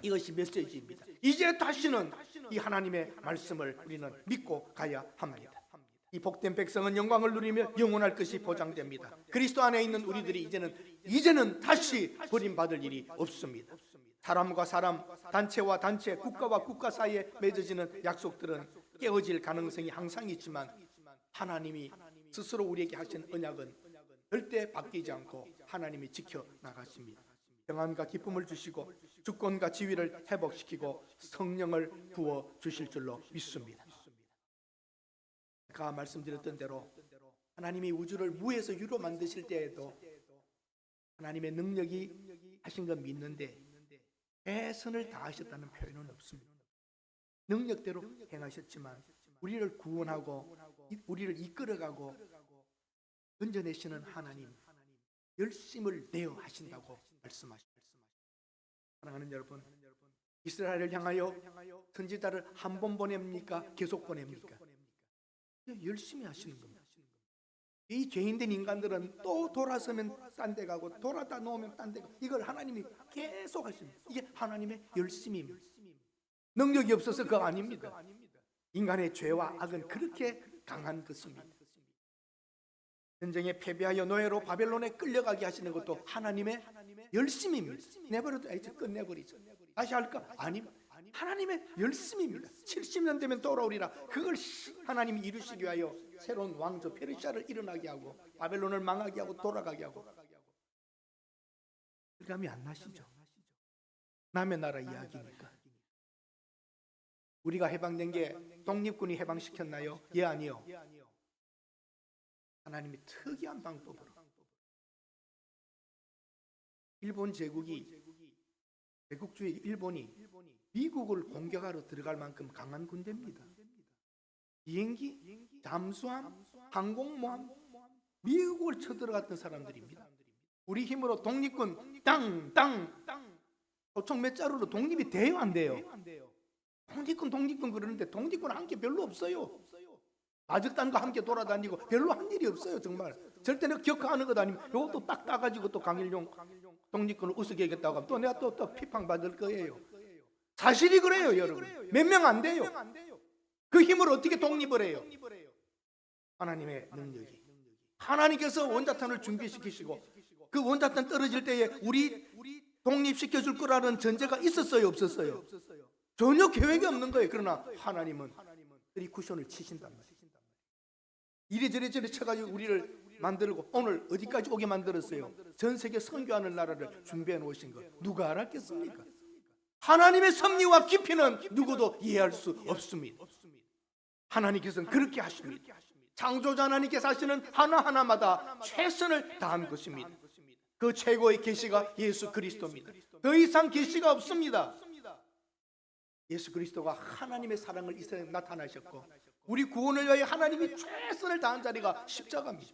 이것이 메시지입니다. 이제 다시는 이 하나님의 말씀을 우리는 믿고 가야 합니다. 이 복된 백성은 영광을 누리며 영원할 것이 보장됩니다. 그리스도 안에 있는 우리들이 이제는 다시 버림받을 일이 없습니다. 사람과 사람, 단체와 단체, 국가와 국가 사이에 맺어지는 약속들은 깨어질 가능성이 항상 있지만 하나님이 스스로 우리에게 하신 언약은 절대 바뀌지 않고 하나님이 지켜나가십니다. 평안과 기쁨을 주시고 주권과 지위를 회복시키고 성령을 부어 주실 줄로 믿습니다. 아까 말씀드렸던 대로 하나님이 우주를 무에서 유로 만드실 때에도 하나님의 능력이 하신 건 믿는데 최선을 다하셨다는 표현은 없습니다. 능력대로 행하셨지만 우리를 구원하고 우리를 이끌어가고 건져내시는 하나님 열심을 내어 하신다고 말씀하십니다. 사랑하는 여러분, 이스라엘을 향하여 선지자를 한 번 보냅니까? 계속 보냅니까? 열심히 하시는 겁니다. 이 죄인된 인간들은 또 돌아서면 딴 데 가고 돌아다 놓으면 딴 데 가고 이걸 하나님이 계속 하십니다. 이게 하나님의 열심입니다. 능력이 없어서 그거 아닙니다. 인간의 죄와 악은 그렇게 강한 것입니다. 전쟁에 패배하여 노예로 바벨론에 끌려가게 하시는 것도 하나님의 열심입니다. 내버려도 이제 끝내버리죠. 다시 할까? 아닙니다. 하나님의 열심입니다. 70년 되면 돌아오리라. 그걸 하나님이 이루시기 위하여 새로운 왕조 페르시아를 일어나게 하고 바벨론을 망하게 하고 돌아가게 하고. 실감이 안 나시죠? 남의 나라 이야기니까. 우리가 해방된 게 독립군이 해방시켰나요? 예, 아니요. 하나님이 특이한 방법으로 일본 제국주의 일본이 미국을 공격하러 들어갈 만큼 강한 군대입니다. 비행기, 잠수함, 항공모함, 미국을 쳐들어갔던 사람들입니다. 우리 힘으로 독립군 땅 도총 몇 자루로 독립이 돼요, 안 돼요? 독립군 그러는데 독립군 한 게 별로 없어요. 아적단과 함께 돌아다니고 별로 한 일이 없어요. 정말 절대 내가 격하는 것 아니면 이것도 딱 따가지고 또 강일용 독립군을 우스개겠다고 하면 또 내가 또 피팡받을 거예요. 사실이 그래요, 여러분. 몇 명 안 돼요. 그 힘을 어떻게 독립을 해요? 하나님의 능력이. 하나님께서 원자탄을 준비시키시고 그 원자탄 떨어질 때에 우리 독립시켜줄 거라는 전제가 있었어요, 없었어요? 전혀 계획이 없는 거예요. 그러나 하나님은 이 쿠션을 치신단 말이에요. 이리저리 쳐가지고 우리를 만들고 오늘 어디까지 오게 만들었어요? 전 세계 선교하는 나라를 준비해 놓으신 거 누가 알았겠습니까? 하나님의 섭리와 깊이는 누구도 이해할 수 없습니다. 하나님께서는 그렇게 하십니다. 창조자 하나님께서 하시는 하나하나마다 최선을 다한 것입니다. 그 최고의 계시가 예수 그리스도입니다. 더 이상 계시가 없습니다. 예수 그리스도가 하나님의 사랑을 이 세상에 나타나셨고 우리 구원을 위하여 하나님이 최선을 다한 자리가 십자가입니다.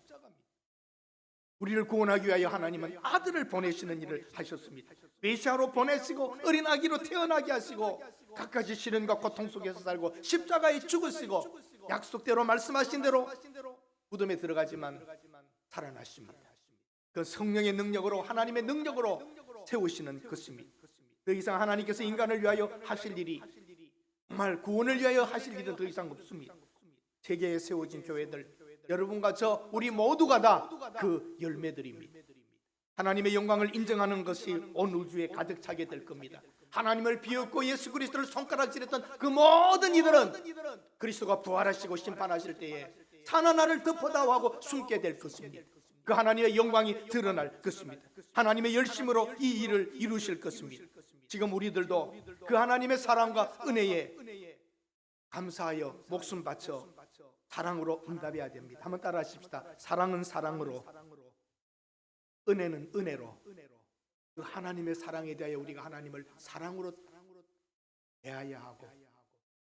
우리를 구원하기 위하여 하나님은 아들을 보내시는 일을 하셨습니다. 메시아로 보내시고 어린 아기로 태어나게 하시고 갖가지 시련과 고통 속에서 살고 십자가에 죽으시고 약속대로 말씀하신 대로 무덤에 들어가지만 살아나십니다. 그 성령의 능력으로, 하나님의 능력으로 세우시는 것입니다. 더 이상 하나님께서 인간을 위하여 하실 일이, 정말 구원을 위하여 하실 일은 더 이상 없습니다. 세계에 세워진 교회들, 여러분과 저 우리 모두가 다 그 열매들입니다. 하나님의 영광을 인정하는 것이 온 우주에 가득 차게 될 겁니다. 하나님을 비웃고 예수 그리스도를 손가락질했던 그 모든 이들은 그리스도가 부활하시고 심판하실 때에 산 하나를 덮어다오 하고 숨게 될 것입니다. 그 하나님의 영광이 드러날 것입니다. 하나님의 열심으로 이 일을 이루실 것입니다. 지금 우리들도 그 하나님의 사랑과 은혜에 감사하여 목숨 바쳐 사랑으로 응답해야 됩니다. 한번 따라 하십시다. 사랑은 사랑으로, 은혜는 은혜로. 그 하나님의 사랑에 대하여 우리가 하나님을 사랑으로 대해야 하고,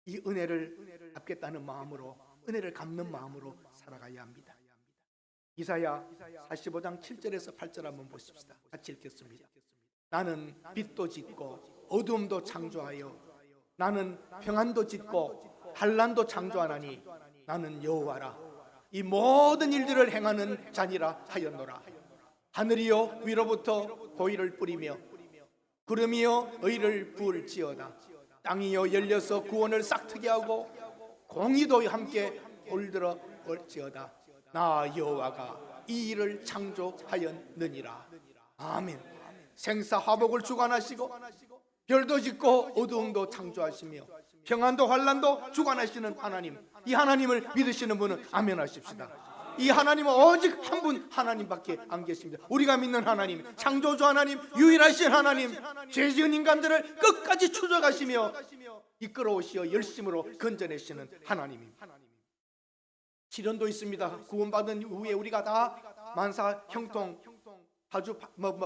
이 은혜를 갚겠다는 마음으로, 은혜를 갚는 마음으로 살아가야 합니다. 이사야 45장 7절에서 8절 한번 보십시다. 같이 읽겠습니다. 나는 빛도 짓고 어두움도 창조하여, 나는 평안도 짓고 환난도 창조하나니 나는 여호와라. 이 모든 일들을 행하는 자니라 하였노라. 하늘이여 위로부터 보이를 뿌리며 구름이여 의를 부을지어다. 땅이여 열려서 구원을 싹트게 하고 공의도 함께 올들어 올지어다. 나 여호와가 이 일을 창조하였느니라. 아멘. 생사화복을 주관하시고 별도 짓고 어두움도 창조하시며 평안도 환난도 주관하시는 하나님, 이 하나님을 믿으시는 분은 아멘 하십시다. 이 하나님은 오직 한 분 하나님밖에 안 계십니다. 우리가 믿는 하나님, 창조주 하나님, 유일하신 하나님, 죄 지은 인간들을 끝까지 추적하시며 이끌어오시어 열심으로 건져내시는 하나님입니다. 시련도 있습니다. 구원받은 이후에 우리가 다 만사 형통, 아주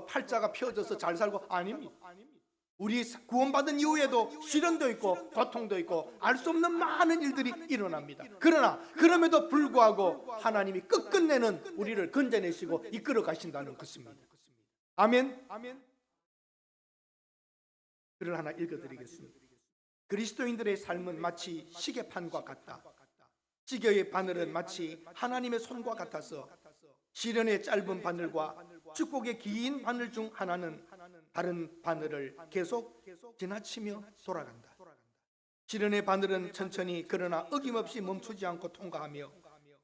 팔자가 펴져서 잘 살고, 아닙니다. 우리 구원받은 이후에도 시련도 있고 고통도 있고 알 수 없는 많은 일들이 일어납니다. 그러나 그럼에도 불구하고 하나님이 끝끝내는 우리를 건져내시고 이끌어 가신다는 것입니다. 아멘. 글을 하나 읽어드리겠습니다. 그리스도인들의 삶은 마치 시계판과 같다. 시계의 바늘은 마치 하나님의 손과 같아서 시련의 짧은 바늘과 축복의 긴 바늘 중 하나는 다른 바늘을 계속 지나치며 돌아간다. 시련의 바늘은 천천히 그러나 어김없이 멈추지 않고 통과하며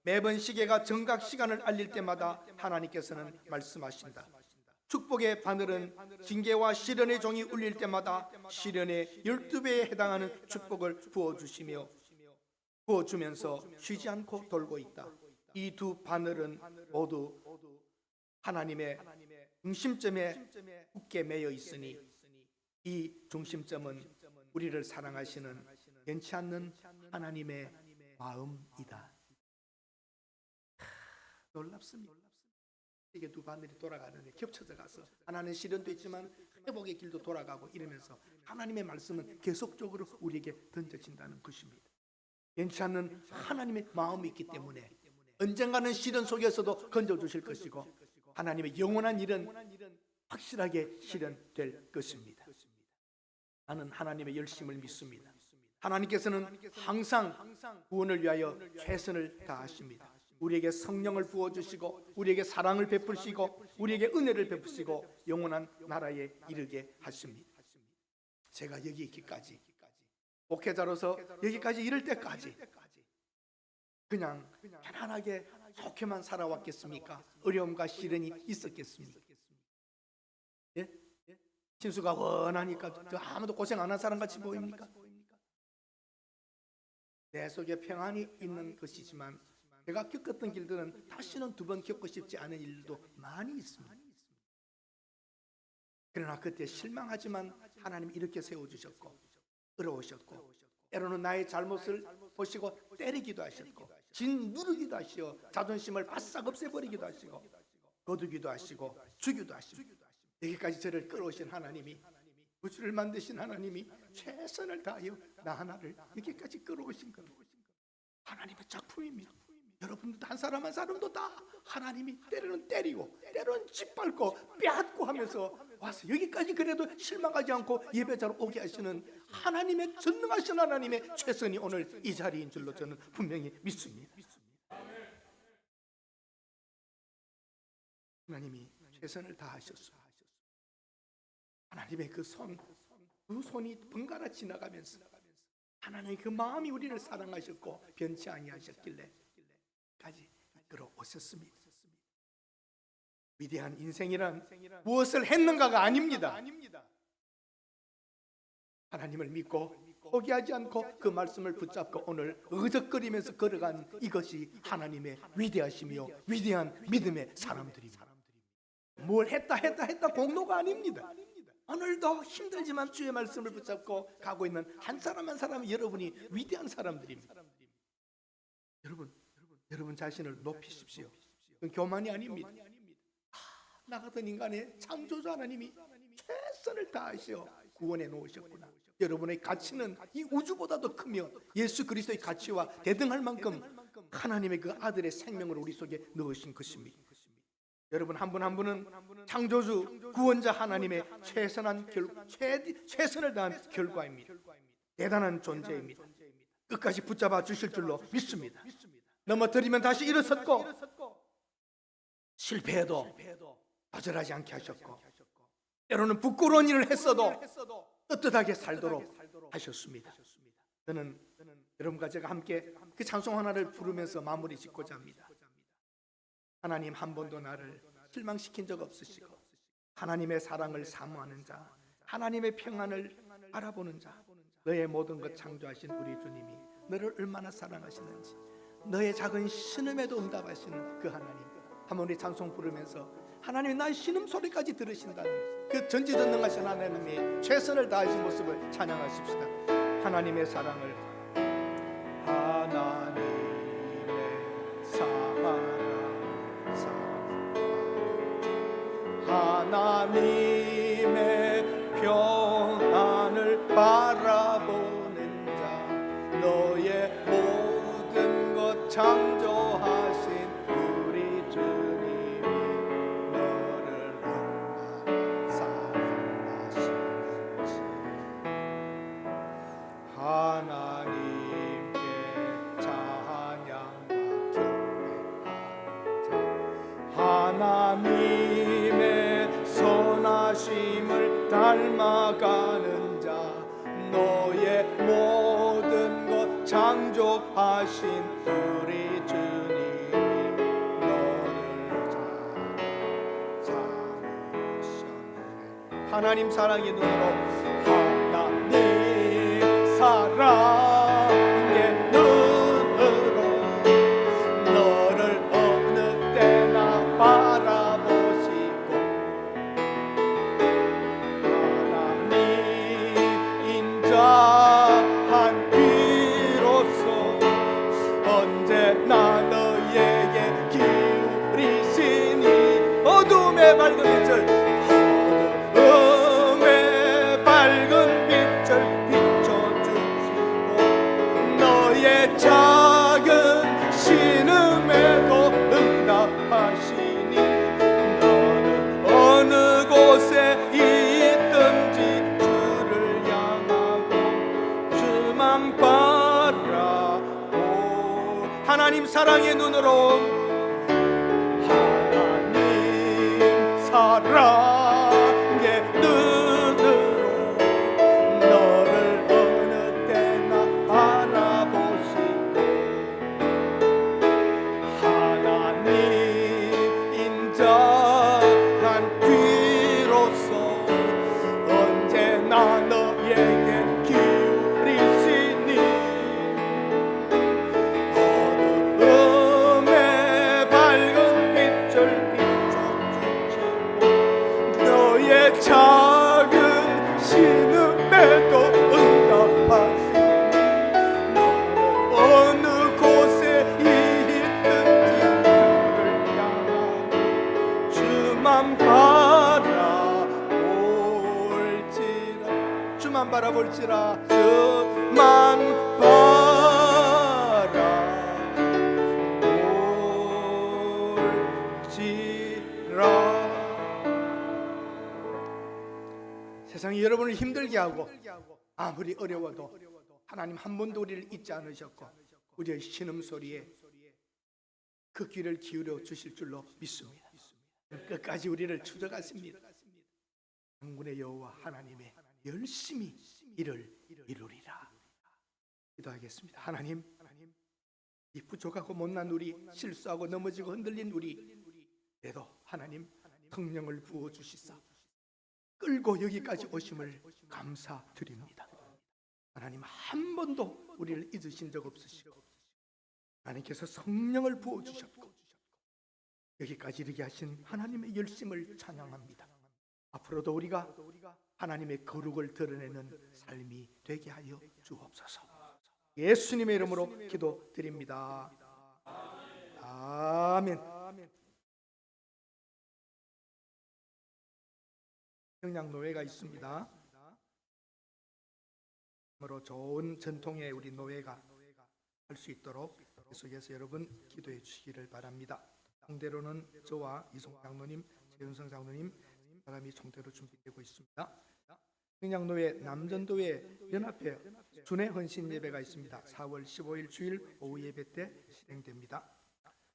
매번 시계가 정각 시간을 알릴 때마다 하나님께서는 말씀하신다. 축복의 바늘은 징계와 시련의 종이 울릴 때마다 시련의 12배에 해당하는 축복을 부어주면서 쉬지 않고 돌고 있다. 이 두 바늘은 모두 하나님의 중심점에 굳게 매여 있으니 이 중심점은 우리를 사랑하시는 변치 않는 하나님의 마음이다. 놀랍습니다. 이게 두 바늘이 돌아가는데 겹쳐져 가서 하나는 시련도 있지만 회복의 길도 돌아가고 이러면서 하나님의 말씀은 계속적으로 우리에게 던져진다는 것입니다. 변치 않는 하나님의 마음이 있기 때문에 언젠가는 시련 속에서도 건져주실 것이고 하나님의 영원한 일은 확실하게 실현될 것입니다. 나는 하나님의 열심을 믿습니다. 하나님께서는 항상 구원을 위하여 최선을 다하십니다. 우리에게 성령을 부어주시고 우리에게 사랑을 베푸시고 우리에게 은혜를 베푸시고 영원한 나라에 이르게 하십니다. 제가 여기 있기까지, 목회자로서 여기까지 이를 때까지 그냥 편안하게 좋게만 살아왔겠습니까? 어려움과 시련이 있었겠습니까? 예? 진수가 원하니까 아무도 고생 안 한 사람 같이 보입니까? 내 속에 평안이 있는 것이지만 제가 겪었던 길들은 다시는 두 번 겪고 싶지 않은 일도 많이 있습니다. 그러나 그때 실망하지만 하나님이 이렇게 세워주셨고 어려우셨고 때로는 나의 잘못을 보시고 때리기도 하셨고 짓누르기도 하시어 자존심을 바싹 없애버리기도 하시고 거두기도 하시고 주기도 하시고 여기까지 저를 끌어오신 하나님이, 우주를 만드신 하나님이 최선을 다하여 나 하나를 여기까지 끌어오신 겁니다. 하나님의 작품입니다. 여러분도 한 사람 한 사람도 다 하나님이 때로는 때리고 때로는 짓밟고 빼앗고 하면서 와서 여기까지 그래도 실망하지 않고 예배자로 오게 하시는 하나님의 전능하신 하나님의 최선이 오늘 이 자리인 줄로 저는 분명히 믿습니다. 하나님이 최선을 다하셨습니다. 하나님의 그 손이 번갈아 지나가면서 하나님의 그 마음이 우리를 사랑하셨고 변치 아니하셨길래 까지 이끌어 오셨습니다. 위대한 인생이란 무엇을 했는가가 아닙니다. 하나님을 믿고 포기하지 않고 그 말씀을 붙잡고 오늘 의적거리면서 걸어간 이것이 하나님의 위대하시며 위대한 믿음의 사람들입니다. 뭘 했다 공로가 아닙니다. 오늘도 힘들지만 주의 말씀을 붙잡고 가고 있는 한 사람 한 사람 여러분이 위대한 사람들입니다. 여러분 자신을 높이십시오. 그건 교만이 아닙니다. 나 같은 인간의 창조주 하나님이 최선을 다하셔 구원해 놓으셨구나. 여러분의 가치는 이 우주보다도 크며 예수 그리스도의 가치와 대등할 만큼 하나님의 그 아들의 생명을 우리 속에 넣으신 것입니다. 여러분 한 분 한 분은 창조주 구원자 하나님의 최선을 다한 결과입니다. 대단한 존재입니다. 끝까지 붙잡아 주실 줄로 믿습니다. 넘어뜨리면 다시 일어섰고 실패해도 거절하지 않게 하셨고 때로는 부끄러운 일을 했어도 떳떳하게 살도록 하셨습니다. 저는 여러분과 제가 함께 그 찬송 하나를 부르면서 마무리 짓고자 합니다. 하나님 한 번도 나를 실망시킨 적 없으시고 하나님의 사랑을 사모하는 자, 하나님의 평안을 알아보는 자, 너의 모든 것 창조하신 우리 주님이 너를 얼마나 사랑하시는지, 너의 작은 신음에도 응답하시는 그 하나님, 한번 우리 찬송 부르면서 하나님이 나의 신음소리까지 들으신다는 그 전지전능하신 하나님의 최선을 다하신 모습을 찬양하십시다. 하나님의 사랑을, 하나님의 사랑, 하나님의 평안을 바라보는 자, 너의 모든 것 창조하신 우리 주님이 너를 얼마나 사랑하시는지, 하나님께 찬양과 경배하는 자, 하나님의 선하심을 닮아가는 자, 너의 모든 것 창조하신 우리 주님이 너를 잘 사랑하셨네. 하나님 사랑의 눈으로, 하나님 사랑의 눈으로 너를 어느 때나 바라보시고, 하나님 인자한 귀로서 언제나 너에게 기울이시니, 어둠의 밝은 빛을, 어둠의 밝은 빛을 비춰주시고, 너의 작은 신음에도 응답하시니, 너는 어느 곳에 있든지 주를 향하고 주만 바라보. 하나님 사랑의 눈으로, 하나님 사랑의 눈으로 너를 어느 때나 바라보시고, 하나님 인자한 귀로서 언제나 너에게 기울이시니, 어둠의 밝은 빛을 비춰주시고, 너의 작은 신음에도 응답하시니, 너는 어느 곳에 있든지 주를 향하고 주만 바라볼지라, 주만 바라볼지라, 주만 바라볼지라. 세상이 여러분을 힘들게 하고 아무리 어려워도 하나님 한 번도 우리를 잊지 않으셨고 우리의 신음소리에 그 귀를 기울여 주실 줄로 믿습니다. 끝까지 우리를 추적하십니다. 장군의 여호와 하나님의 열심히 일을 이루리라. 기도하겠습니다. 하나님, 이 부족하고 못난 우리, 실수하고 넘어지고 흔들린 우리, 그래도 하나님 성령을 부어 주시사 끌고 여기까지 오심을 감사드립니다. 하나님 한 번도 우리를 잊으신 적 없으시고 하나님께서 성령을 부어 주셨고 여기까지 이르게 하신 하나님의 열심을 찬양합니다. 앞으로도 우리가 하나님의 거룩을 드러내는 삶이 되게 하여 주옵소서. 예수님의 이름으로 기도드립니다. 아멘. 평양노회가 있습니다. 참으로 좋은 전통의 우리 노회가 할 수 있도록 계속해서 여러분 기도해 주시기를 바랍니다. 상대로는 저와 이송 장로님, 최윤성 장로님 사람이 총대로 준비되고 있습니다. 평양노회 남전도회 연합회 준회 헌신 예배가 있습니다. 4월 15일 주일 오후 예배 때 실행됩니다.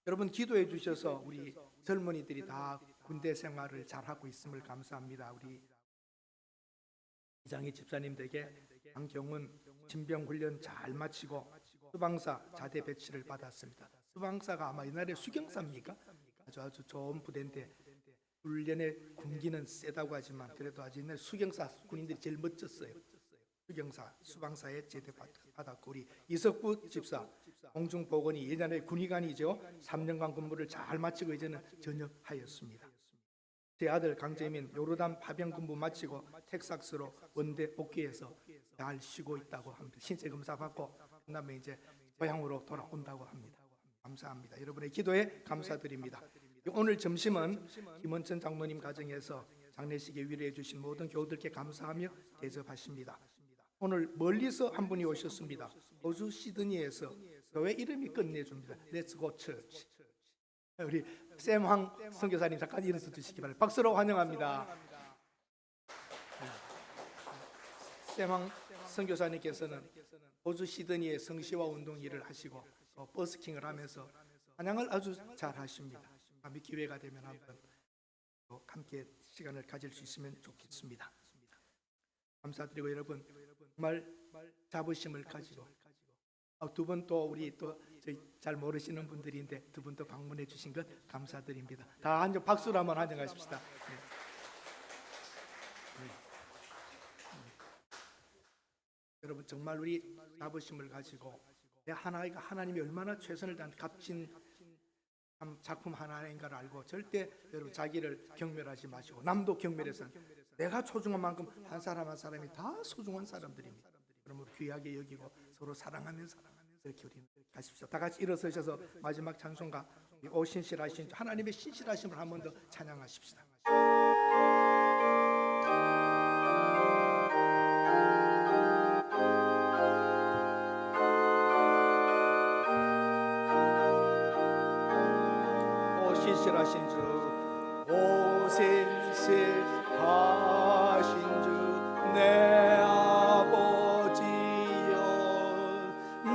여러분 기도해 주셔서 우리 젊은이들이 다 군대 생활을 잘하고 있음을 감사합니다. 우리 이장희 집사님에게 강경은 신병 훈련 잘 마치고 수방사 자대 배치를 받았습니다. 수방사가 아마 옛날에 수경사입니까? 아주 좋은 부대인데 훈련의 군기는 세다고 하지만 그래도 아주 옛날 수경사 군인들이 제일 멋졌어요. 수경사, 수방사에 제대 받았고 우리 이석구 집사 공중보건이 예전에 군의관이죠. 3년간 근무를 잘 마치고 이제는 전역하였습니다. 제 아들 강재민 요르단 파병 근무 마치고 텍사스로 원대 복귀해서 잘 쉬고 있다고 합니다. 신체 검사 받고 그다음에 이제 고향으로 돌아온다고 합니다. 감사합니다. 여러분의 기도에 감사드립니다. 오늘 점심은 김원천 장로님 가정에서 장례식에 위로해 주신 모든 교우들께 감사하며 대접하십니다. 오늘 멀리서 한 분이 오셨습니다. 호주 시드니에서 교회 이름이 끝내줍니다. Let's go church. 우리 샘황 선교사님 잠깐 일어서 주시기 바랍니다. 박수로 환영합니다. 샘황 선교사님께서는 호주 시드니에 성시화 운동 일을 하시고 버스킹을 하면서 찬양을 아주 잘 하십니다. 다음에 기회가 되면 한번 함께 시간을 가질 수 있으면 좋겠습니다. 감사드리고 여러분 정말 자부심을 가지고 두 분 또 우리 또 잘 모르시는 분들인데 두 분 또 방문해 주신 것 감사드립니다. 다 한번 박수로 한번 환영하십시다. 여러분 정말 우리 자부심을 가지고 내 하나가 하나님이 얼마나 최선을 다한 값진 작품 하나인가를 알고 절대 여러분 자기를 경멸하지 마시고 남도 경멸해서 내가 소중한 만큼 한 사람 한 사람이 다 소중한 사람들입니다. 그러므로 귀하게 여기고 서로 사랑하면서 이렇게 우리는 가십시오. 다 같이 일어서셔서 마지막 찬송가 오 신실하신 하나님의 신실하심을 한 번 더 찬양하십시다. 오 신실하신 주, 오 신실하신 주, 내 아버지여 늘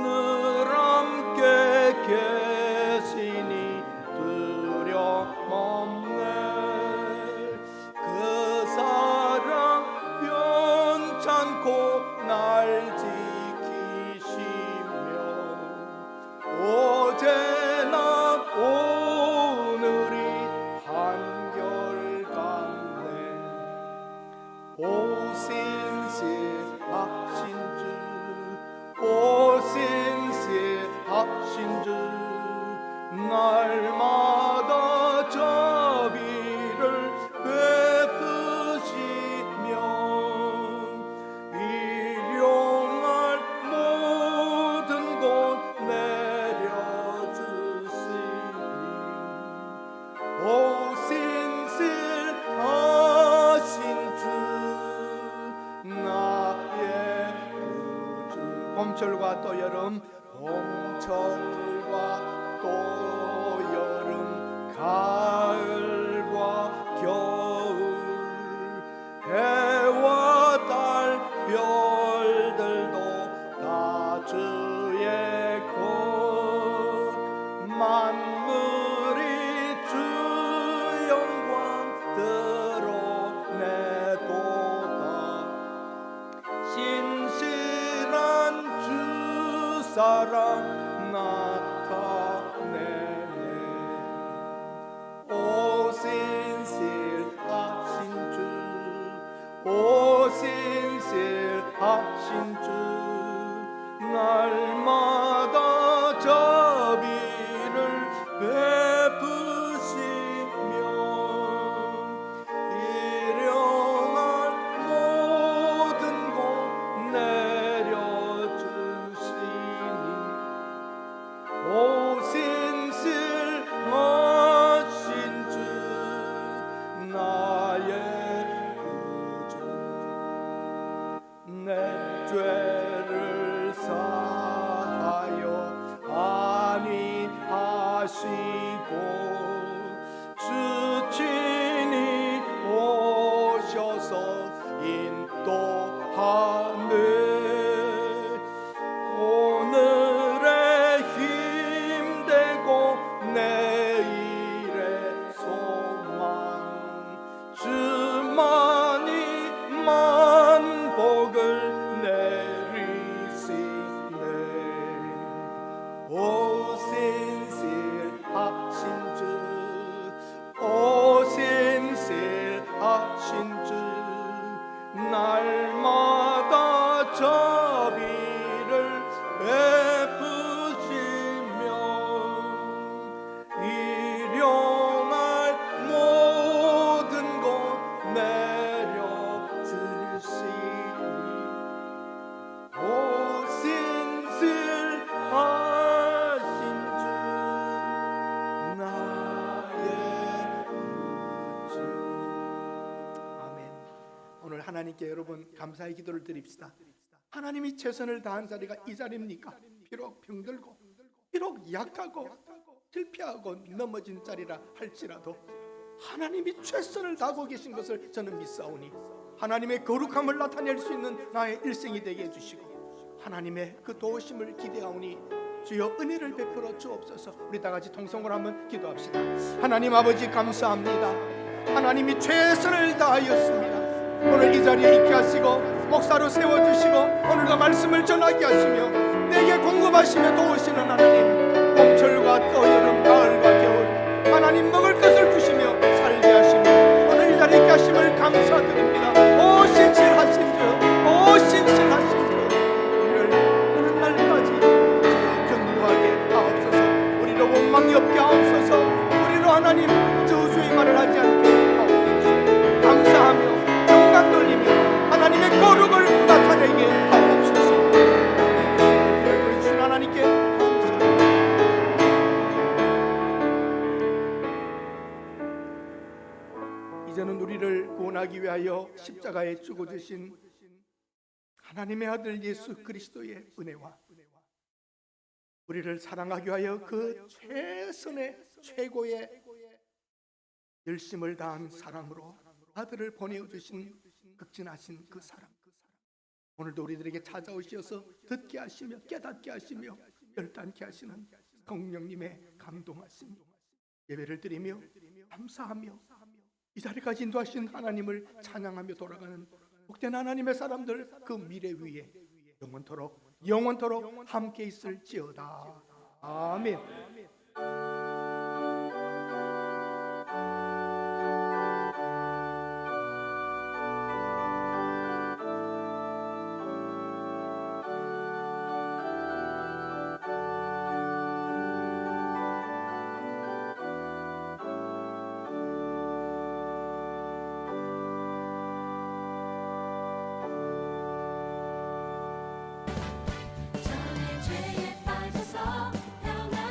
함께 계시니 두려움 없네. 그 사랑 변찮고 날 지키시며 어제나 오늘이 한결같네. 오 신실하신 주, 오 신실하신 주, 날마다 자비를 베푸시며 일용할 모든 것 내려주시니 오 신실하신 주, 나의 구주. 봄철과 또 여름, 봄철과 또 여름, 가을과 겨울, 해와 사랑 나타내네. 오신실하신 주, 오신실하신 주, 날마다 자비를 베푸시며 일용할 모든 것 내려주시니 오신실하신 주, 나의 구주, 내 죄를 사하여 안위하시고 주 친히 오셔서 인도하네. 오늘의 힘되고 내일의 소망, 주만이 만복을 내리시네. 오신실하신 주, 오신실하신 주, 날마다 자비를 베푸시며 일용할 모든 것 내려주시니 오신실하신 주, 나의 구주. 아멘. 오늘 하나님께 여러분 감사의 기도를 드립시다. 하나님이 최선을 다한 자리가 이 자리입니까? 비록 병들고, 비록 약하고 실패하고 넘어진 자리라 할지라도 하나님이 최선을 다하고 계신 것을 저는 믿사오니 하나님의 거룩함을 나타낼 수 있는 나의 일생이 되게 해주시고 하나님의 그 도우심을 기대하오니 주여 은혜를 베풀어 주옵소서. 우리 다 같이 통성으로 한번 기도합시다. 하나님 아버지 감사합니다. 하나님이 최선을 다하였습니다. 오늘 이 자리에 있게 하시고 목사로 세워주시고 오늘도 말씀을 전하게 하시며 내게 공급하시며 도우시는 하나님, 봄철과 또 여름, 가을과 겨울 하나님 먹을 것을 주시며 살게 하시며 오늘 이 자리에 있게 하심을 감사드립니다. 오 신실하신 주, 오 신실하신 주, 우리를 오는 날까지 견고하게 하옵소서. 우리로 원망이 없게 하옵소서. 우리로 하나님 저주의 말을 하지 않게 하옵소서. 감사하며 영광 돌리며 하나님의 거룩을 나타내게 하옵소서. 주신 하나님께 감사합니다. 이제는 우리를 구원하기 위하여 십자가에 죽어주신 하나님의 아들 예수 그리스도의 은혜와 우리를 사랑하기 위하여 그 최선의 최고의 열심을 다한 사랑으로 아들을 보내주신 극진하신 그 사랑, 오늘도 우리들에게 찾아오셔서 듣게 하시며 깨닫게 하시며 열단케 하시는 성령님의 감동하심 예배를 드리며 감사하며 이 자리까지 인도하신 하나님을 찬양하며 돌아가는 복된 하나님의 사람들 그 미래 위에 영원토록 함께 있을지어다. 아멘.